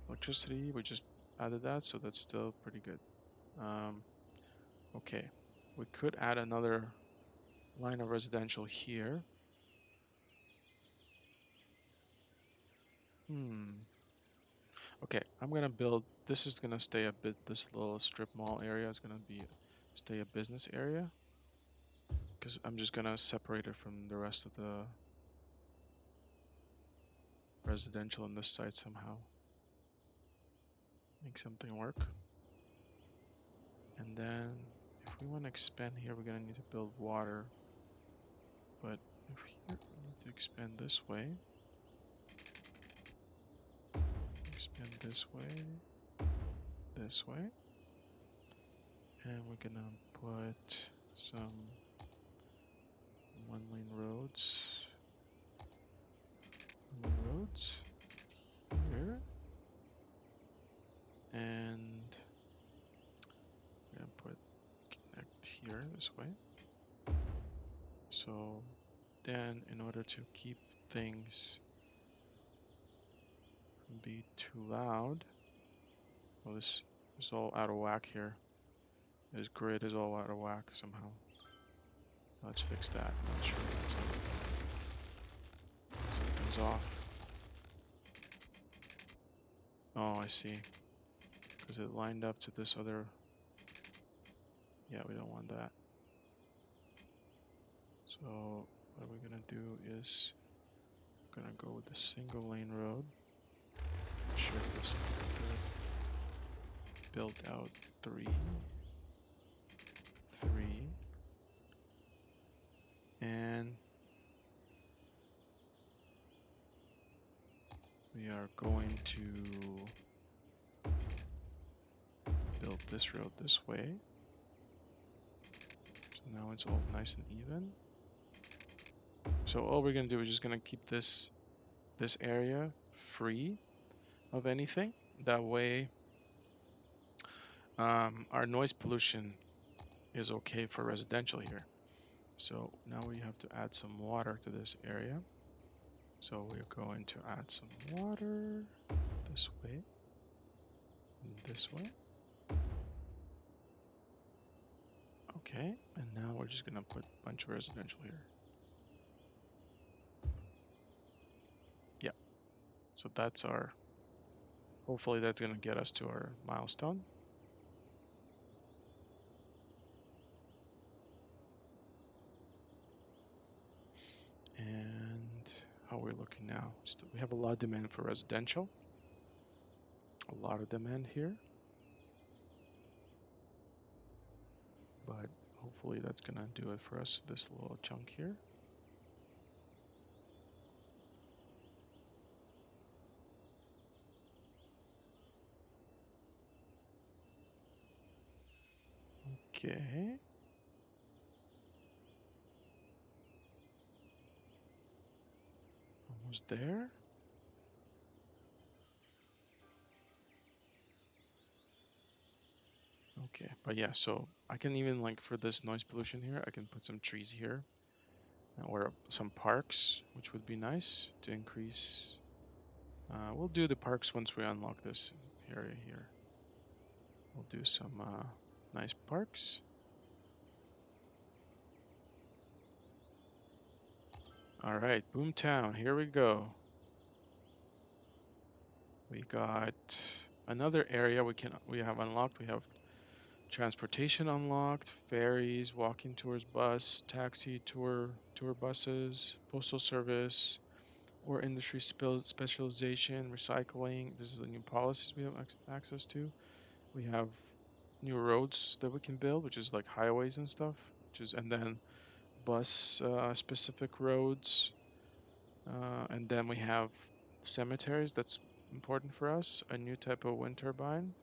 Electricity, we just added that, so that's still pretty good. Um, okay, we could add another line of residential here. Hmm. Okay, I'm gonna build. This is gonna stay a bit. This little strip mall area is gonna be stay a business area because I'm just gonna separate it from the rest of the residential on this side somehow. Make something work. And then if we want to expand here, we're gonna need to build water. But if here we need to expand this way, expand this way, and we're gonna put some one lane roads here, and we're gonna put connect here this way. So then in order to keep things from being too loud, well, this is all out of whack here. This grid is all out of whack somehow. Let's fix that. I'm not sure that's something's off. Oh, I see. Because it lined up to this other. Yeah, we don't want that. So what we're gonna do is we're gonna go with the single lane road. Not sure if this built out three, and we are going to build this road this way. So now it's all nice and even. So all we're gonna do is just gonna keep this area free of anything. That way, our noise pollution is okay for residential here. So now we have to add some water to this area. So we're going to add some water this way, and this way. Okay, and now we're just gonna put a bunch of residential here. Yeah, so that's our, hopefully that's gonna get us to our milestone. And how are we looking now? We have a lot of demand for residential. A lot of demand here. But hopefully that's gonna do it for us, this little chunk here. Okay. Almost there. Okay, but yeah, so I can even like for this noise pollution here, I can put some trees here or some parks, which would be nice to increase. We'll do the parks once we unlock this area here. We'll do some nice parks. All right, Boomtown, here we go. We got another area we have unlocked. We have transportation unlocked, ferries, walking tours, bus, taxi, tour buses, postal service, or industry specialization, recycling. This is the new policies we have access to. We have new roads that we can build, which is like highways and stuff, and then bus specific roads. And then we have cemeteries. That's important for us. A new type of wind turbine,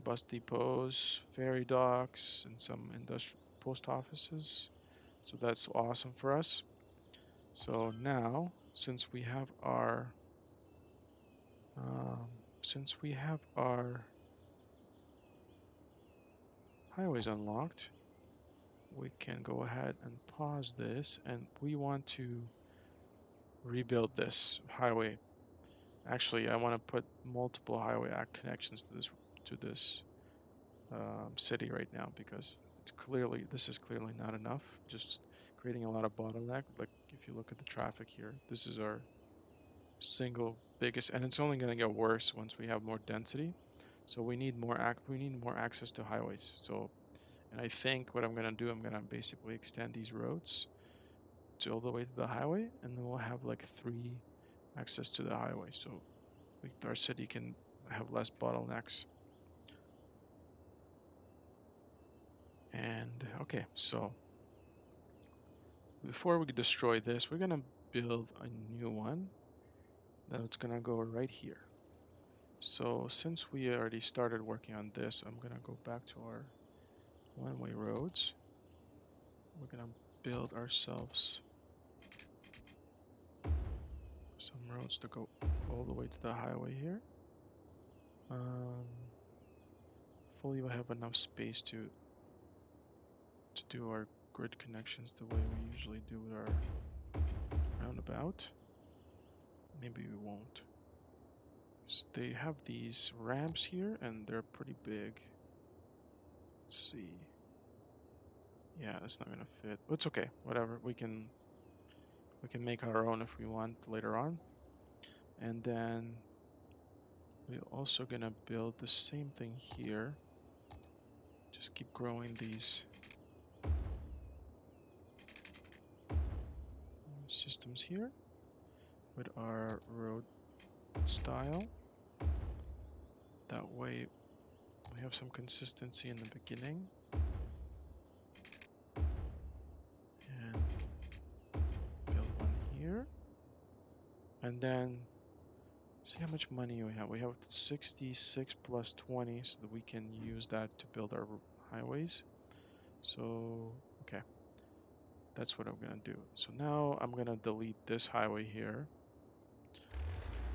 bus depots, ferry docks, and some industrial post offices. So that's awesome for us. So now, um, since we have our highways unlocked, we can go ahead and pause this, and we want to rebuild this highway. Actually, I want to put multiple highway connections to this city right now because this is clearly not enough. Just creating a lot of bottleneck. Like if you look at the traffic here, this is our single biggest, and it's only going to get worse once we have more density. So we need more access to highways. So, and I think what I'm going to do, I'm going to basically extend these roads to all the way to the highway, and then we'll have like 3 access to the highway. So our city can have less bottlenecks. And okay, so before we destroy this, we're gonna build a new one that's gonna go right here. So since we already started working on this, I'm gonna go back to our one-way roads. We're gonna build ourselves some roads to go all the way to the highway here. Um, Hopefully we have enough space to do our grid connections the way we usually do with our roundabout. Maybe we won't. They have these ramps here and they're pretty big. Let's see. Yeah, that's not gonna fit. But it's okay. Whatever. We can make our own if we want later on. And then we're also gonna build the same thing here. Just keep growing these systems here with our road style. That way we have some consistency in the beginning. And build one here. And then see how much money we have. We have 66 plus 20, so that we can use that to build our highways. So, okay, that's what I'm gonna do. So now I'm gonna delete this highway here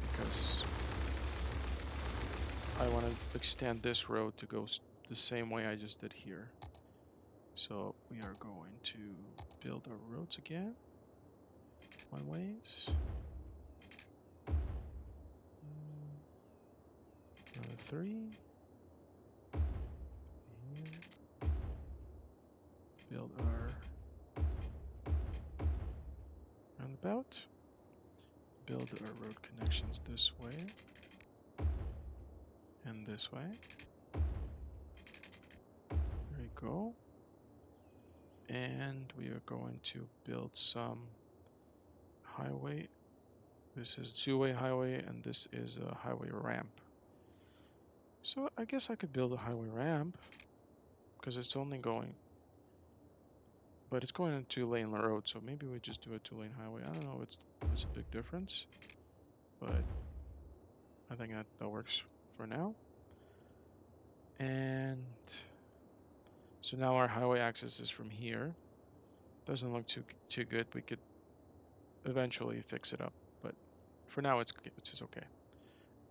because I want to extend this road to go the same way I just did here. So we are going to build our roads again, one ways. Another 3. Here. Build our roundabout. Build our road connections this way and this way. There we go. And we are going to build some highway. This is two-way highway and this is a highway ramp. So I guess I could build a highway ramp because it's only going, but it's going on 2-lane road. So maybe we just do a 2-lane highway. I don't know. It's a big difference, but I think that works for now. And so now our highway access is from here. Doesn't look too good. We could eventually fix it up, but for now it's just okay.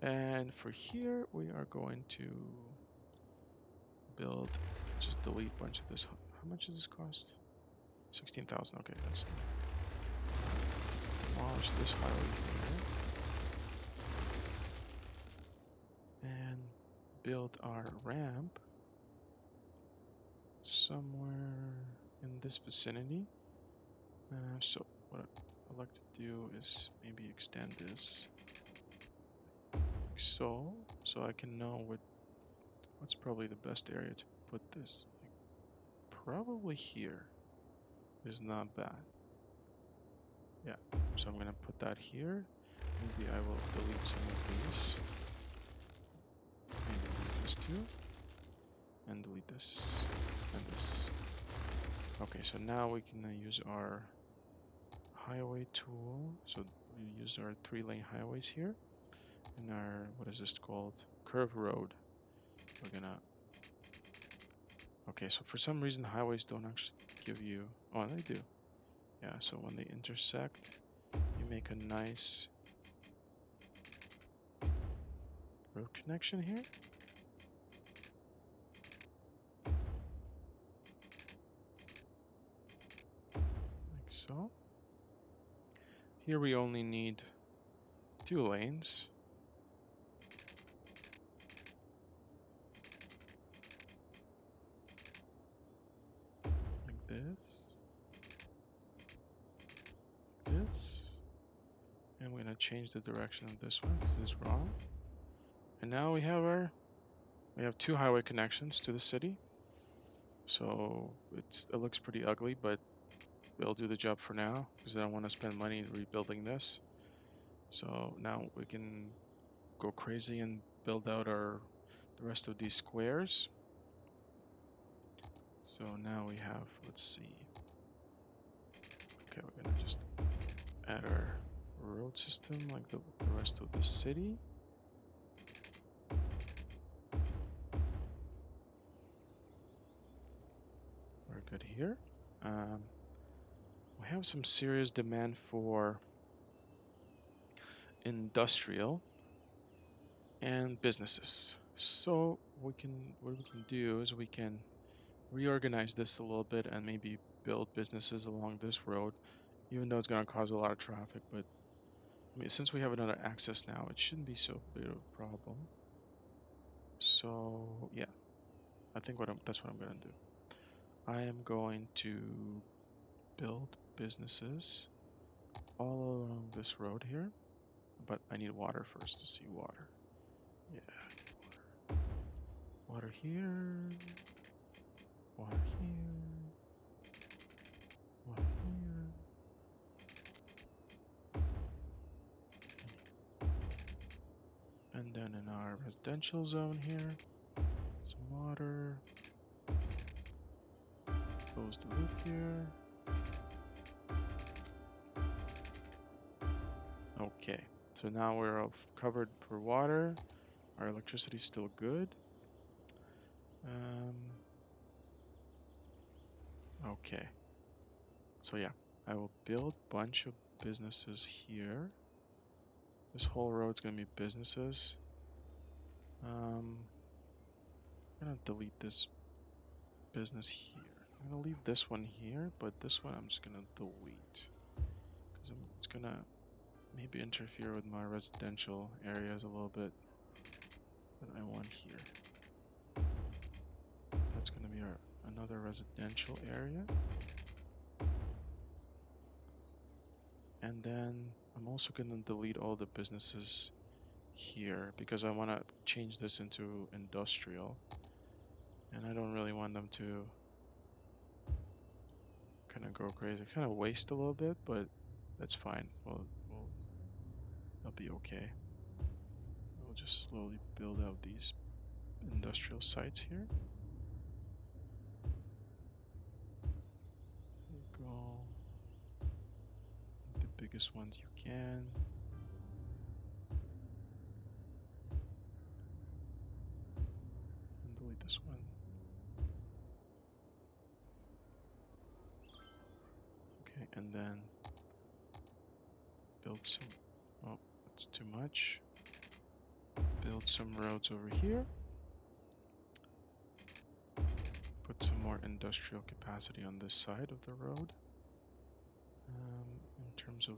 And for here we are going to build, just delete a bunch of this. How much does this cost? 16,000. Okay, let's demolish this highway here and build our ramp somewhere in this vicinity. So what I'd like to do is maybe extend this like so I can know what's probably the best area to put this. Like probably here is not bad. Yeah, so I'm gonna put that here. Maybe I will delete some of these. Maybe delete this too. And delete this and this. Okay, so now we can use our highway tool. So we use our 3-lane highways here. And our, what is this called? Curve road. We're gonna, Okay, so for some reason highways don't actually give you, oh, they do. Yeah, so when they intersect, you make a nice road connection here. Like so. Here we only need 2 lanes. Like this. This. And we're gonna change the direction of this one because it's wrong. And now we have 2 highway connections to the city. So it looks pretty ugly, but it'll do the job for now because I don't want to spend money rebuilding this. So now we can go crazy and build out the rest of these squares. So now we have, let's see. Okay, we're gonna just add our road system like the rest of the city. We're good here. We have some serious demand for industrial and businesses. So what we can do is we can reorganize this a little bit and maybe build businesses along this road, even though it's going to cause a lot of traffic. But I mean, since we have another access now, it shouldn't be so big of a problem. So yeah, I think that's what I'm going to do. I am going to build businesses all along this road here, but I need water first to see water. Yeah, water here, water here, water here. And then in our residential zone here, some water. Close the loop here. Okay, so now we're all covered for water. Our electricity is still good. Okay, so yeah, I will build a bunch of businesses here. This whole road's gonna be businesses. I'm gonna delete this business here. I'm gonna leave this one here, but this one I'm just gonna delete because it's gonna maybe interfere with my residential areas a little bit that I want here. That's gonna be another residential area. And then I'm also gonna delete all the businesses here because I want to change this into industrial, and I don't really want them to kind of go crazy, kind of waste a little bit, but that's fine. It'll be okay. We'll just slowly build out these industrial sites here. There you go. The biggest ones you can. And delete this one. Okay, and then build some. Oh, that's too much. Build some roads over here. Put some more industrial capacity on this side of the road. In terms of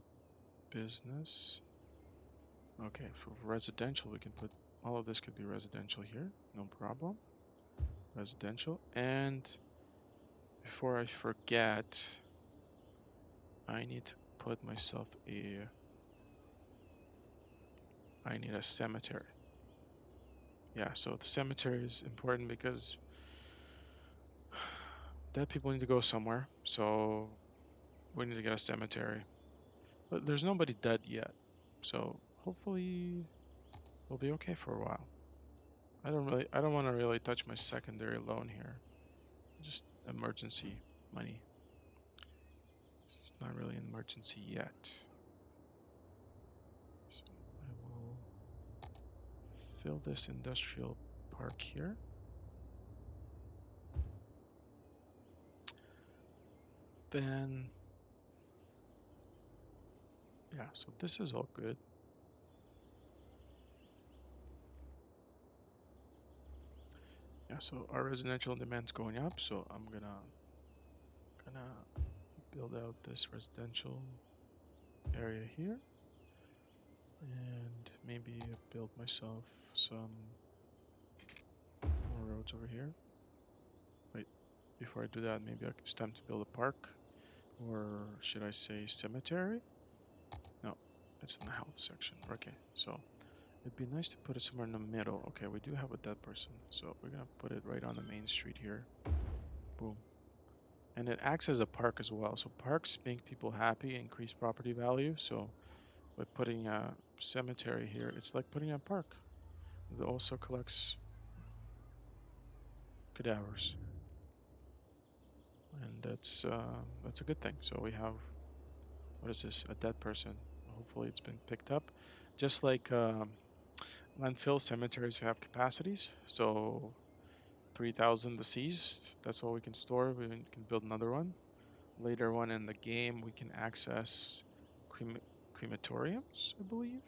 business, okay, for residential, we can put all of this could be residential here, no problem. Residential, and before I forget, I need to put myself I need a cemetery. Yeah, so the cemetery is important because dead people need to go somewhere, so we need to get a cemetery. But there's nobody dead yet, so hopefully we'll be okay for a while. I don't want to really touch my secondary loan here. Just emergency money. It's not really an emergency yet. So I will fill this industrial park here. Then, yeah, so this is all good. Yeah, so our residential demand's going up, so I'm gonna build out this residential area here and maybe build myself some more roads over here. Wait, before I do that, maybe it's time to build a park, or should I say cemetery? No, it's in the health section. Okay, so it'd be nice to put it somewhere in the middle. Okay, we do have a dead person, so we're gonna put it right on the main street here. Boom. And it acts as a park as well. So parks make people happy, increase property value. So by putting a cemetery here, it's like putting a park. It also collects cadavers, and that's a good thing. So we have, what is this? A dead person. Hopefully it's been picked up. Just like landfill cemeteries have capacities. So 3,000 deceased. That's all we can store. We can build another one. Later on in the game, we can access crematoriums, I believe.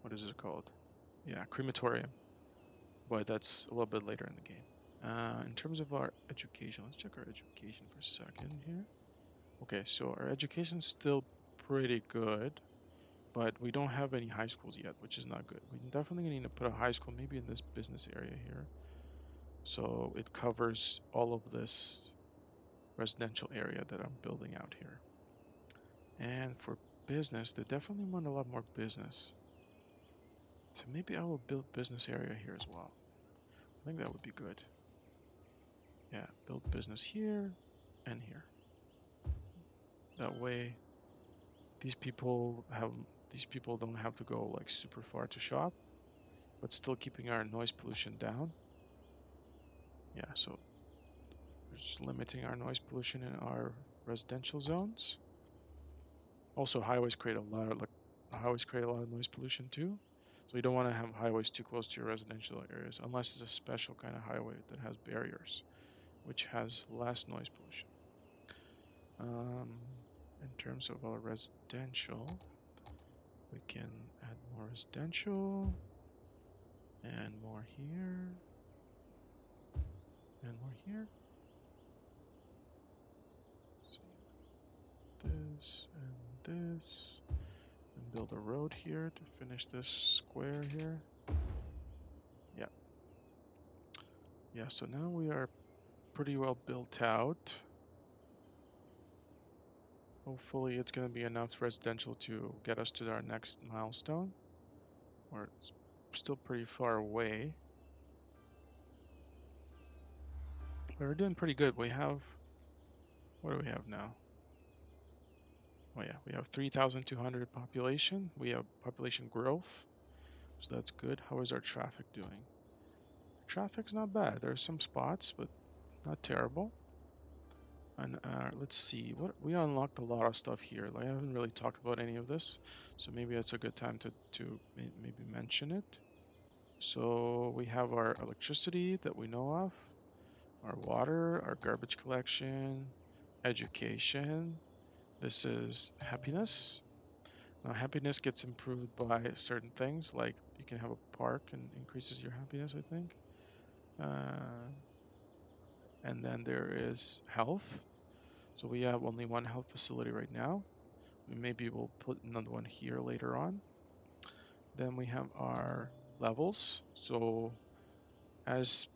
What is it called? Yeah, crematorium. But that's a little bit later in the game. In terms of our education, let's check our education for a second here. Okay, so our education's still pretty good, but we don't have any high schools yet, which is not good. We definitely need to put a high school maybe in this business area here. So it covers all of this residential area that I'm building out here. And for business, they definitely want a lot more business. So maybe I will build business area here as well. I think that would be good. Yeah, build business here and here. That way these people don't have to go like super far to shop, but still keeping our noise pollution down. Yeah, so we're just limiting our noise pollution in our residential zones. Also, highways create a lot of noise pollution too. So you don't want to have highways too close to your residential areas unless it's a special kind of highway that has barriers, which has less noise pollution. Um, in terms of our residential, we can add more residential and more here and more here. So this and this, and build a road here to finish this square here. Yeah, yeah. So now we are pretty well built out. Hopefully, it's going to be enough residential to get us to our next milestone. Or it's still pretty far away. But we're doing pretty good. What do we have now? Oh yeah, we have 3,200 population. We have population growth, so that's good. How is our traffic doing? Traffic's not bad. There's some spots, but not terrible. And let's see, what we unlocked a lot of stuff here. Like, I haven't really talked about any of this, so maybe it's a good time to maybe mention it. So we have our electricity that we know of, our water, our garbage collection, education. This is happiness. Now, happiness gets improved by certain things, like you can have a park and increases your happiness, I think. Uh, and then there is health. So we have only one health facility right now. Maybe we'll put another one here later on. Then we have our levels. So as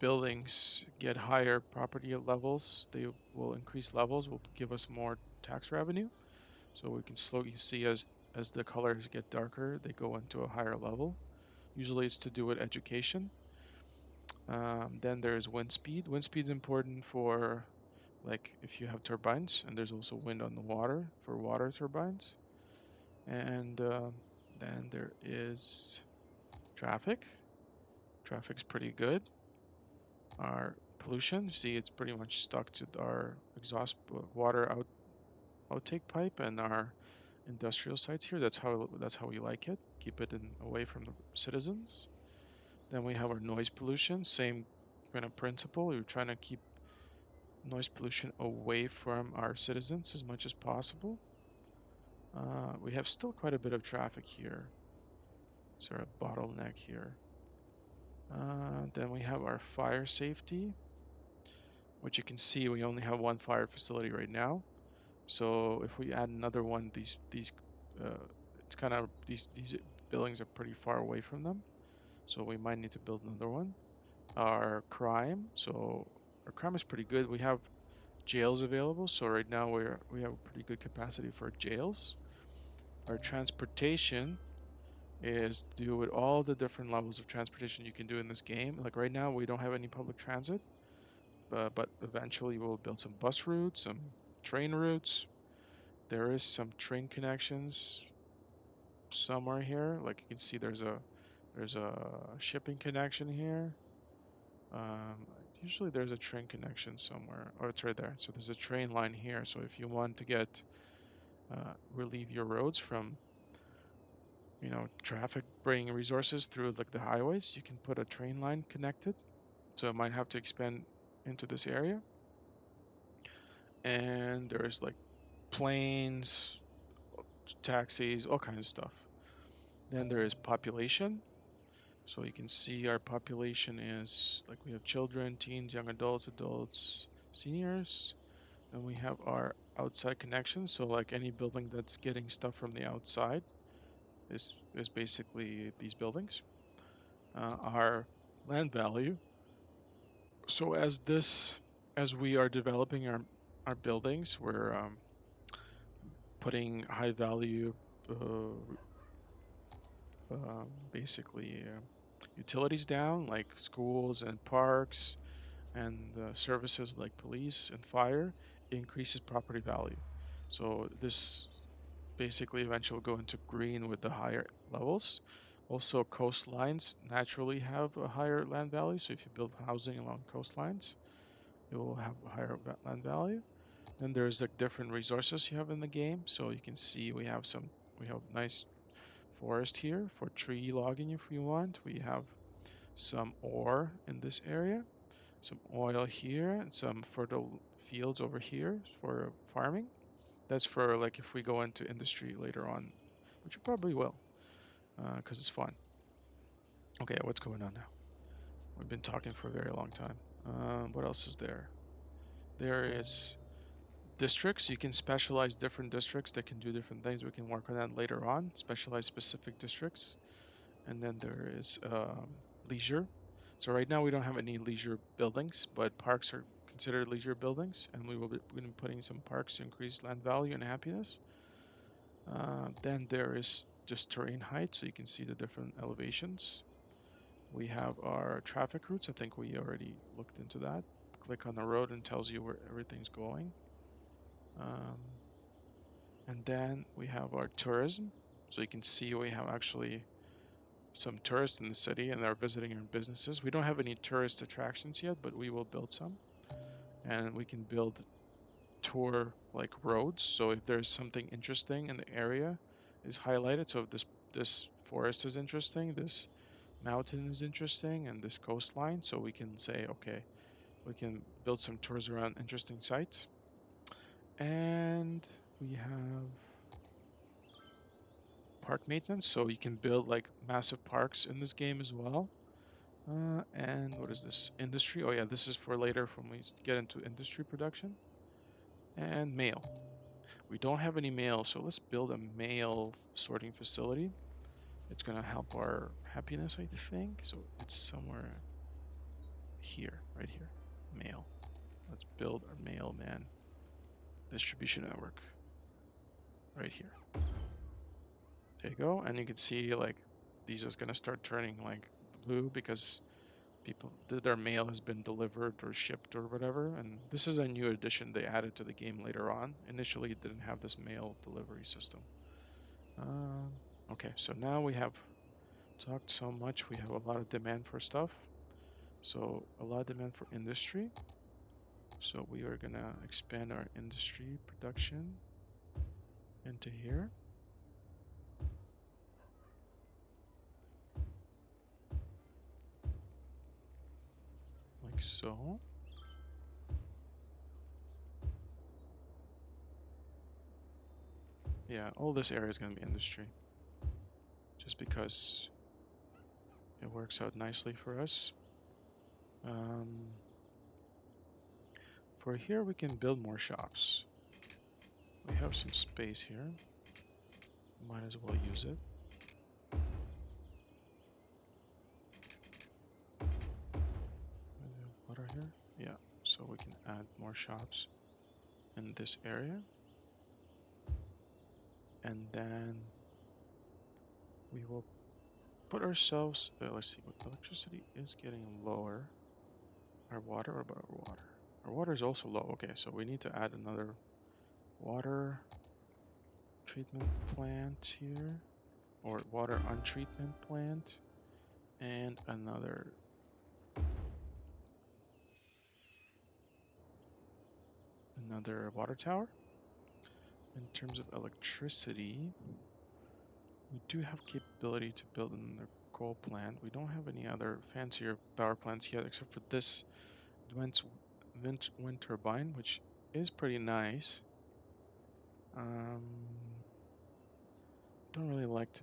buildings get higher property levels, they will increase levels, will give us more tax revenue. So we can slowly see as the colors get darker, they go into a higher level. Usually it's to do with education. Then there's wind speed. Wind speed is important for like if you have turbines, and there's also wind on the water for water turbines. And then there is traffic. Traffic's pretty good. Our pollution, see, it's pretty much stuck to our exhaust water outtake pipe and our industrial sites here. That's how we like it. Keep it away from the citizens. Then we have our noise pollution, same kind of principle. We're trying to keep noise pollution away from our citizens as much as possible. We have still quite a bit of traffic here. Sort of bottleneck here. Then we have our fire safety, which you can see we only have one fire facility right now. So if we add another one, uh, it's kind of these buildings are pretty far away from them. So we might need to build another one. Our crime is pretty good. We have jails available. So right now we have a pretty good capacity for jails. Our transportation is to do with all the different levels of transportation you can do in this game. Like right now, we don't have any public transit, but eventually we'll build some bus routes, some train routes. There is some train connections somewhere here. Like you can see, there's a shipping connection here. Um, Usually there's a train connection somewhere, or it's right there. So there's a train line here. So if you want to relieve your roads from traffic bringing resources through like the highways, you can put a train line connected. So it might have to expand into this area. And there's like planes, taxis, all kinds of stuff. Then there is population. So you can see our population is like we have children, teens, young adults, adults, seniors. And we have our outside connections. So like any building that's getting stuff from the outside is basically these buildings. Our land value. So as we are developing our buildings, we're putting high value, uh, basically utilities down, like schools and parks, and services like police and fire increases property value. So this basically eventually will go into green with the higher levels. Also, coastlines naturally have a higher land value. So if you build housing along coastlines, it will have a higher land value. Then there's like different resources you have in the game. So you can see we have nice forest here for tree logging if we want. We have some ore in this area, some oil here, and some fertile fields over here for farming. That's for like if we go into industry later on, which we probably will, because it's fun. Okay, what's going on now? We've been talking for a very long time. What else is there? There is districts. You can specialize different districts that can do different things. We can work on that later on, specialize specific districts. And then there is leisure. So right now we don't have any leisure buildings, but parks are considered leisure buildings, and we will be we're gonna be putting some parks to increase land value and happiness. Then there is just terrain height, so you can see the different elevations. We have our traffic routes. I think we already looked into that. Click on the road and tells you where everything's going. Um, and then we have our tourism. So you can see we have actually some tourists in the city and they're visiting our businesses. We don't have any tourist attractions yet, but we will build some. And we can build tour like roads. So if there's something interesting in the area is highlighted. So if this forest is interesting, this mountain is interesting, and this coastline. So we can say, okay, we can build some tours around interesting sites. And we have park maintenance. So you can build like massive parks in this game as well. And what is this? Industry. Oh yeah, this is for later when we get into industry production. And mail. We don't have any mail, so let's build a mail sorting facility. It's gonna help our happiness, I think. So it's somewhere here, right here. Mail. Let's build our mailman distribution network right here. There you go. And you can see like these is gonna start turning like blue because their mail has been delivered or shipped or whatever. And this is a new addition they added to the game later on. Initially, it didn't have this mail delivery system. Um, okay, so now we have talked so much. We have a lot of demand for stuff. So a lot of demand for industry. So we are gonna expand our industry production into here, like so. Yeah, all this area is going to be industry, just because it works out nicely for us. Um, for here, we can build more shops. We have some space here. Might as well use it. Water here. Yeah, so we can add more shops in this area. And then we will put ourselves, let's see, what electricity is getting lower. Our water, or about our water? Our water is also low. Okay, so we need to add another water treatment plant here, or water untreatment plant, and another water tower. In terms of electricity, we do have capability to build another coal plant. We don't have any other fancier power plants yet, except for this advanced wind turbine, which is pretty nice. Don't really like to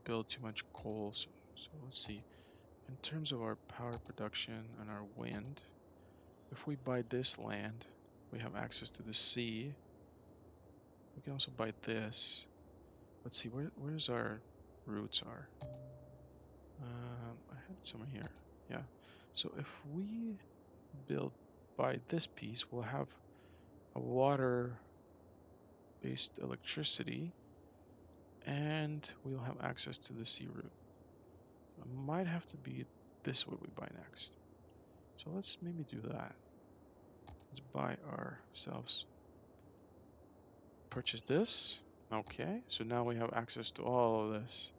build too much coal, so let's see. In terms of our power production and our wind, if we buy this land, we have access to the sea. We can also buy this. Let's see, where's our routes are. I had it somewhere here. Yeah. So if we buy this piece, we'll have a water-based electricity, and we'll have access to the sea route. So it might have to be this way we buy next. So let's maybe do that. Let's buy ourselves, purchase this. Okay, so now we have access to all of this,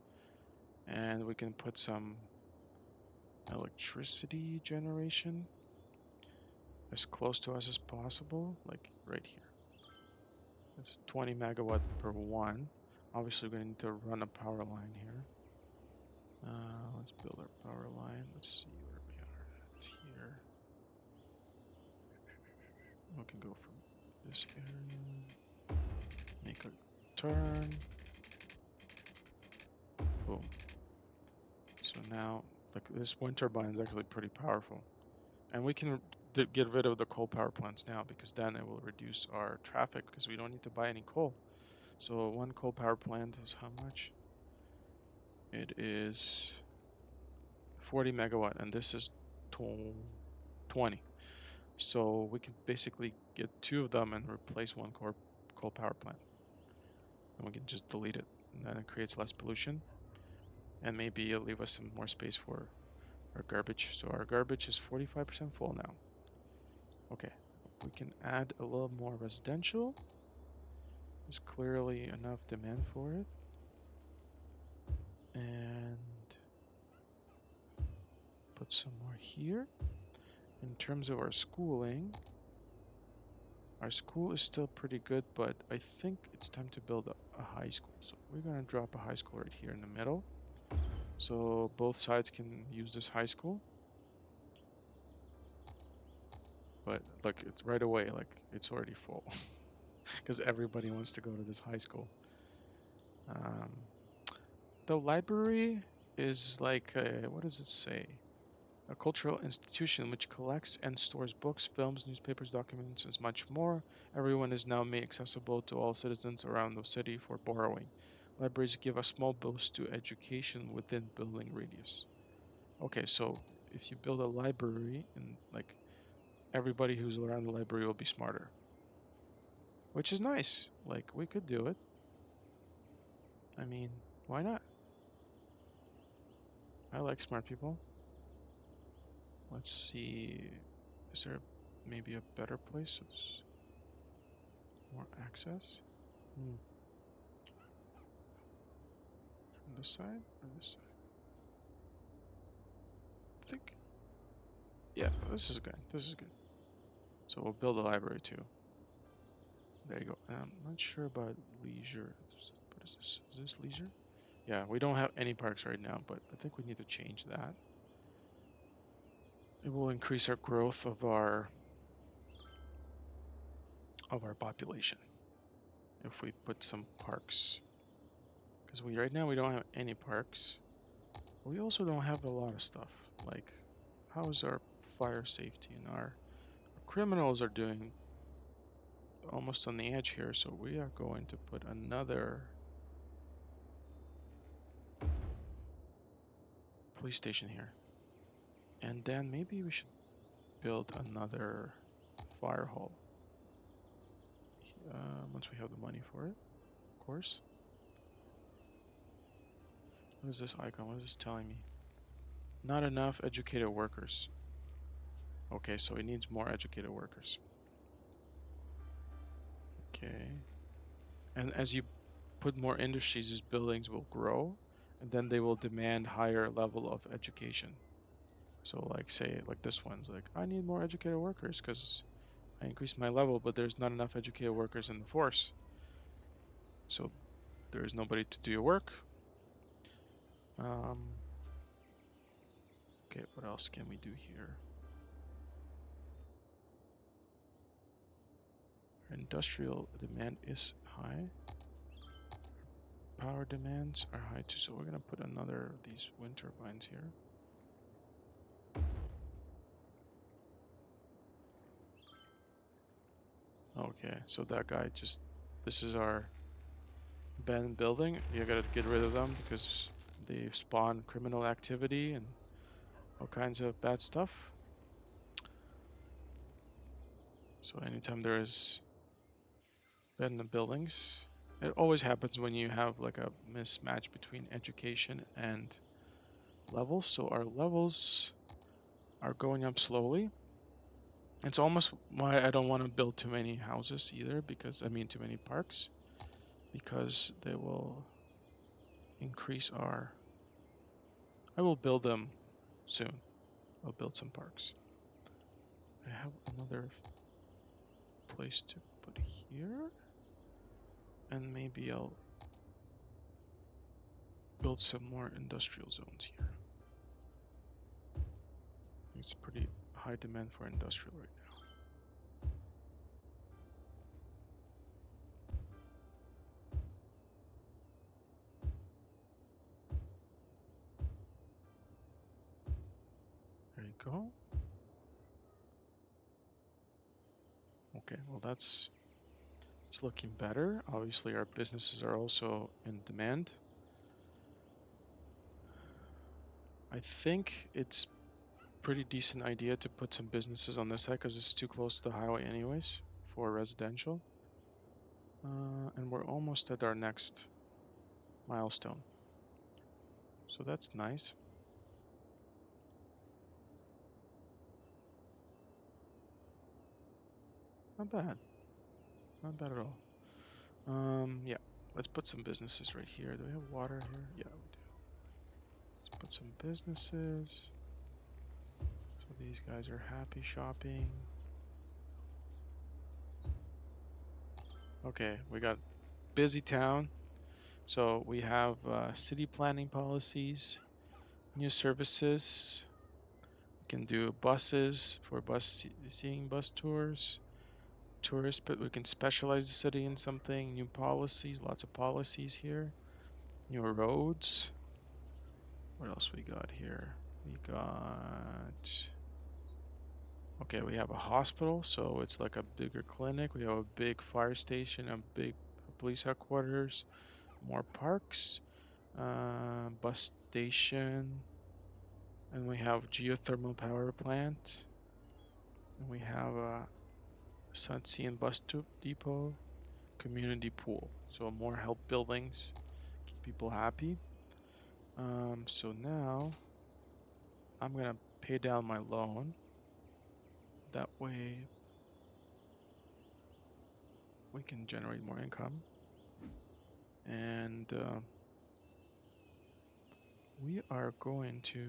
and we can put some electricity generation as close to us as possible, like right here. It's 20 megawatt per one. Obviously, we're going to need to run a power line here. Let's build our power line. Let's see where we are at here. We can go from this area, make a turn. Boom. So now, like, this wind turbine is actually pretty powerful. And we can get rid of the coal power plants now, because then it will reduce our traffic, because we don't need to buy any coal. So one coal power plant is how much? It is 40 megawatt, and this is 20. So we can basically get two of them and replace one coal power plant. And we can just delete it, and then it creates less pollution. And maybe it'll leave us some more space for our garbage. So our garbage is 45% full now. Okay, we can add a little more residential. There's clearly enough demand for it. And put some more here. In terms of our schooling, our school is still pretty good, but I think it's time to build a high school. So we're going to drop a high school right here in the middle. So both sides can use this high school. But look, it's right away, like it's already full because everybody wants to go to this high school. Um, the library is like, what does it say? A cultural institution which collects and stores books, films, newspapers, documents, and much more. Everyone is now made accessible to all citizens around the city for borrowing. Libraries give a small boost to education within building radius. Okay, so if you build a library, and like everybody who's around the library will be smarter, which is nice. Like, we could do it. I mean, why not? I like smart people. Let's see. Is there maybe a better place so there's more access? Hmm. From this side or this side? I think. Yeah, this is good. This is good. So we'll build a library too. There you go. I'm not sure about leisure. What is this? Is this leisure? Yeah, we don't have any parks right now, but I think we need to change that. It will increase our growth of our population. if we put some parks. Because right now we don't have any parks. We also don't have a lot of stuff. Like, how is our fire safety? And our criminals are doing almost on the edge here, so we are going to put another police station here. And then maybe we should build another fire hall. Once we have the money for it, of course. What is this icon? What is this telling me? Not enough educated workers. Okay, so it needs more educated workers. Okay. And as you put more industries, these buildings will grow, and then they will demand higher level of education. So like say like this one's like I need more educated workers because I increased my level, but there's not enough educated workers in the force. So there is nobody to do your work. Um, okay, what else can we do here? Our industrial demand is high. Power demands are high too, so we're gonna put another of these wind turbines here. Okay, so that guy just, this is our abandoned building. You gotta get rid of them because they spawn criminal activity and all kinds of bad stuff. So anytime there is abandoned buildings, it always happens when you have like a mismatch between education and levels. So our levels are going up slowly. It's almost why I don't want to build too many houses either, because I mean too many parks, because they will increase our. I will build them soon. I'll build some parks. I have another place to put here, and maybe I'll build some more industrial zones here. It's pretty high demand for industrial right now. There you go. Okay, well it's looking better. Obviously, our businesses are also in demand. I think it's pretty decent idea to put some businesses on this side because it's too close to the highway anyways for residential. And we're almost at our next milestone. So that's nice. Not bad. Not bad at all. Yeah, let's put some businesses right here. Do we have water here? Yeah, we do. Let's put some businesses. So these guys are happy shopping. Okay, we got busy town. So we have city planning policies, new services. We can do buses for seeing bus tours, tourists, but we can specialize the city in something. New policies, lots of policies here. New roads. What else we got here? We got, okay, we have a hospital, so it's like a bigger clinic. We have a big fire station, a big police headquarters, more parks, bus station, and we have geothermal power plant, and we have a Sunset and bus depot, community pool. So more help buildings, keep people happy. So now I'm gonna pay down my loan. That way we can generate more income. And we are going to,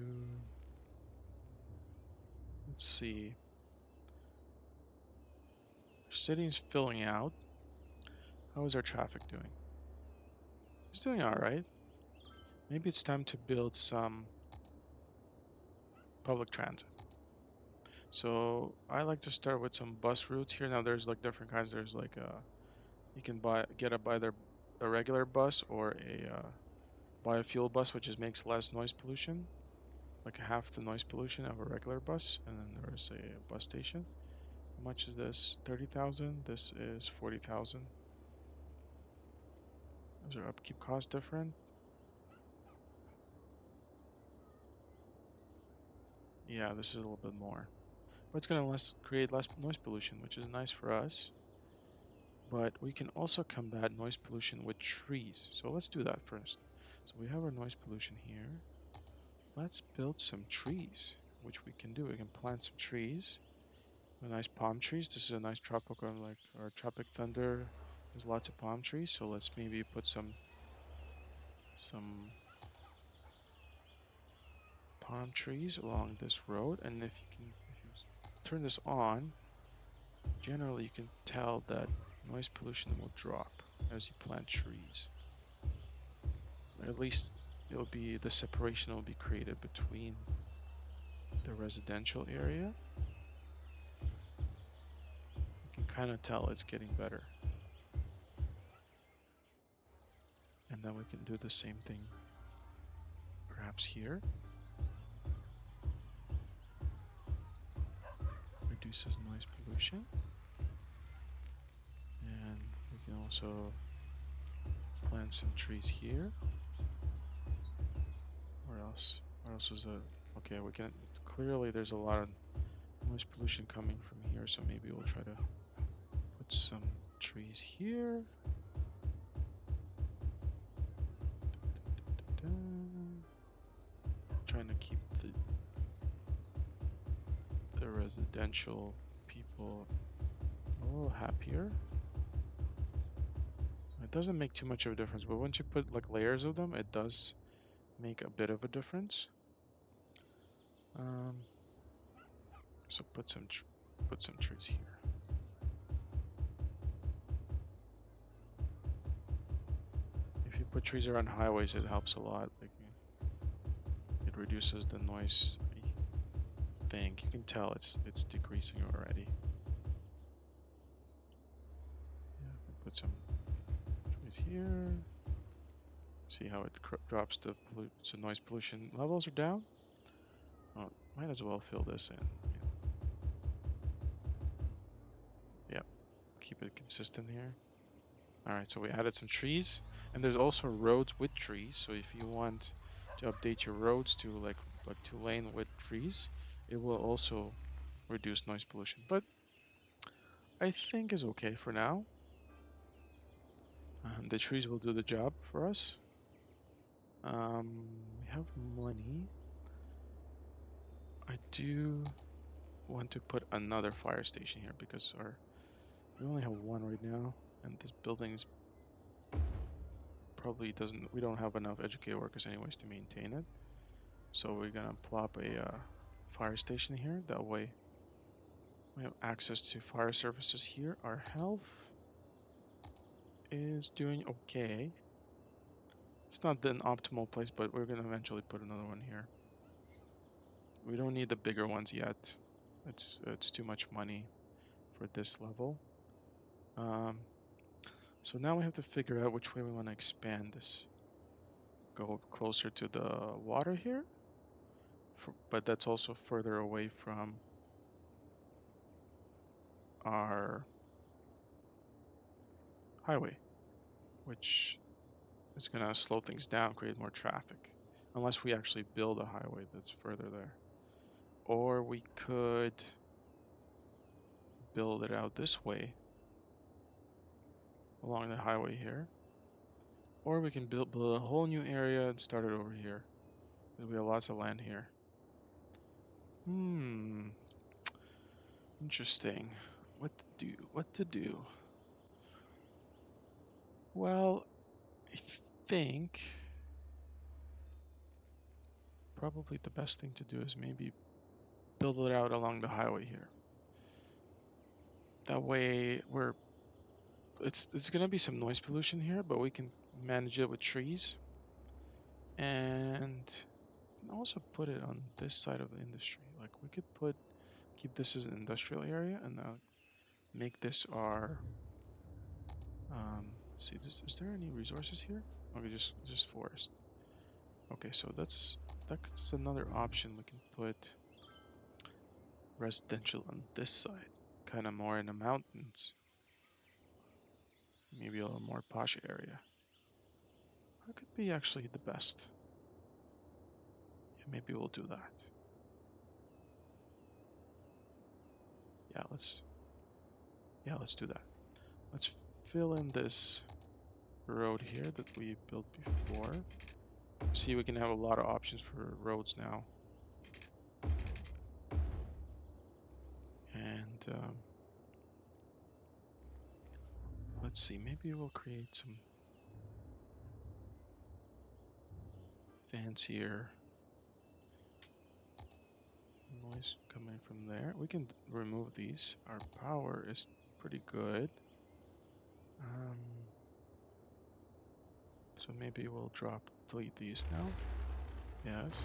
let's see, our city is filling out. How is our traffic doing? It's doing all right. Maybe it's time to build some public transit. So I like to start with some bus routes here. Now there's like different kinds. There's like You can get either a regular bus or a biofuel bus, which just makes less noise pollution, like half the noise pollution of a regular bus. And then there's a bus station. How much is this? 30,000. This is 40,000. Is our upkeep cost different? Yeah, this is a little bit more. But it's going to create less noise pollution, which is nice for us. But we can also combat noise pollution with trees. So let's do that first. So we have our noise pollution here. Let's build some trees, which we can do. We can plant some trees, nice palm trees. This is a nice tropical, like our tropic thunder. There's lots of palm trees. So let's maybe put some palm trees along this road. And if you turn this on, generally you can tell that noise pollution will drop as you plant trees. At least the separation will be created between the residential area. You can kind of tell it's getting better. And then we can do the same thing perhaps here. Reduces noise pollution. And we can also plant some trees here. Where else? What else was it? Okay, we can clearly there's a lot of noise pollution coming from here, so maybe we'll try to put some trees here. Trying to keep the residential people a little happier. It doesn't make too much of a difference, but once you put like layers of them, it does make a bit of a difference. So put some trees here. If you put trees around highways, it helps a lot. Like it reduces the noise. I think you can tell it's decreasing already. Yeah, put some trees here. See how it drops so noise pollution levels are down. Oh, might as well fill this in. Yeah, keep it consistent here. All right, so we added some trees, and there's also roads with trees. So if you want to update your roads to like 2-lane with trees, it will also reduce noise pollution. But I think is okay for now. The trees will do the job for us. We have money. I do want to put another fire station here because we only have one right now, and this building's probably doesn't. We don't have enough educated workers anyways to maintain it. So we're gonna plop a fire station here. That way we have access to fire services here. Our health is doing okay. It's not an optimal place, but we're gonna eventually put another one here. We don't need the bigger ones yet. It's too much money for this level. So now we have to figure out which way we want to expand this. Go closer to the water here, but that's also further away from our highway, which is going to slow things down, create more traffic, unless we actually build a highway that's further there. Or we could build it out this way along the highway here. Or we can build a whole new area and start it over here. We have lots of land here. Interesting. What to do? What to do? Well, I think probably the best thing to do is maybe build it out along the highway here. That way it's gonna be some noise pollution here, but we can manage it with trees. And also put it on this side of the industry. Like we could keep this as an industrial area and make this our Let's see, is there any resources here? Okay, just forest. Okay, so that's another option. We can put residential on this side, kind of more in the mountains, maybe a little more posh area. That could be actually the best. Yeah, maybe we'll do that. Yeah, let's do that. Let's fill in this road here that we built before. See, we can have a lot of options for roads now. And let's see, maybe we'll create some fancier noise coming from there. We can remove these. Our power is pretty good. So maybe we'll delete these now. Yes.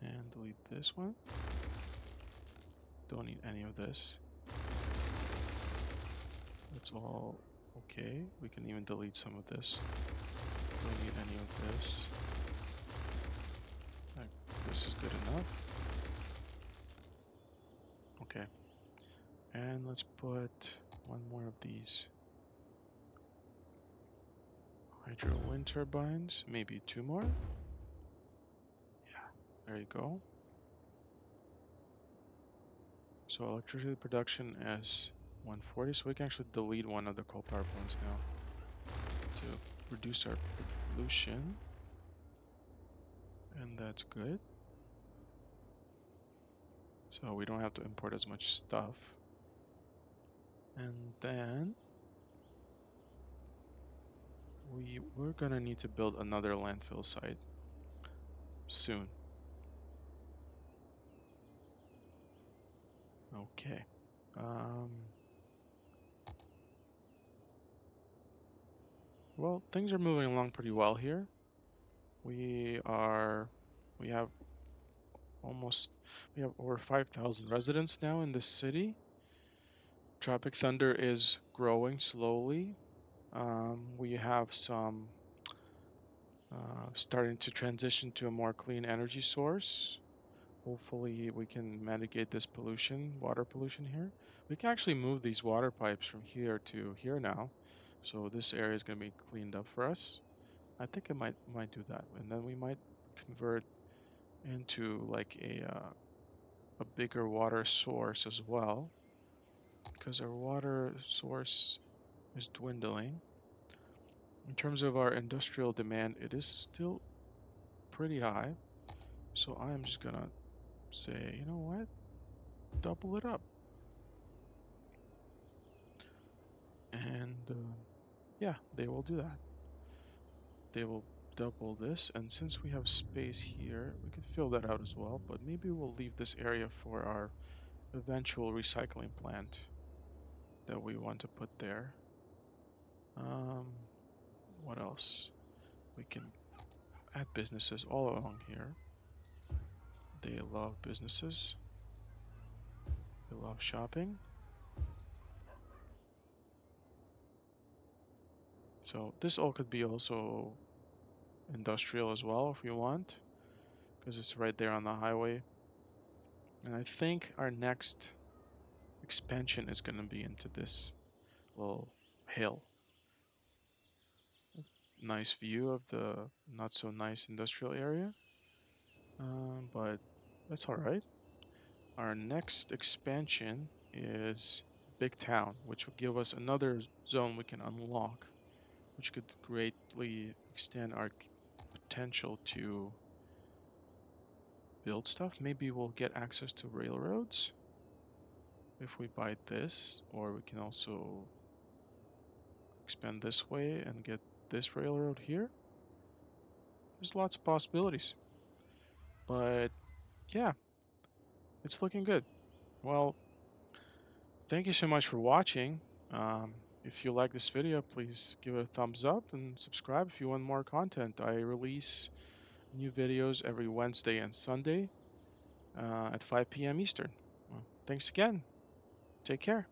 And delete this one. Don't need any of this. That's all okay. We can even delete some of this. Don't need any of this. This is good enough. Okay. And let's put one more of these hydro wind turbines, maybe two more. Yeah, there you go. So electricity production is 140, so we can actually delete one of the coal power plants now to reduce our pollution. And that's good. So we don't have to import as much stuff. And then we're gonna need to build another landfill site soon. Okay. Well, things are moving along pretty well here. We have we have over 5,000 residents now in this city. Tropic Thunder is growing slowly. We have some starting to transition to a more clean energy source. Hopefully we can mitigate this pollution, water pollution here. We can actually move these water pipes from here to here now. So this area is going to be cleaned up for us. I think I might do that. And then we might convert into like a bigger water source as well, because our water source is dwindling. In terms of our industrial demand, it is still pretty high. So I am just gonna say, you know what? Double it up. And yeah, they will do that. They will double this. And since we have space here, we could fill that out as well. But maybe we'll leave this area for our eventual recycling plant that we want to put there. Um, what else? We can add businesses all along here. They love businesses. They love shopping. So this all could be also industrial as well if we want, because it's right there on the highway. And I think our next expansion is going to be into this little hill. Nice view of the not so nice industrial area, but that's all right. Our next expansion is Big Town, which will give us another zone we can unlock, which could greatly extend our potential to build stuff. Maybe we'll get access to railroads if we buy this, or we can also expand this way and get this railroad here. There's lots of possibilities. But yeah, it's looking good. Well, thank you so much for watching. If you like this video, please give it a thumbs up and subscribe if you want more content. I release new videos every Wednesday and Sunday at 5 p.m. Eastern. Well, thanks again. Take care.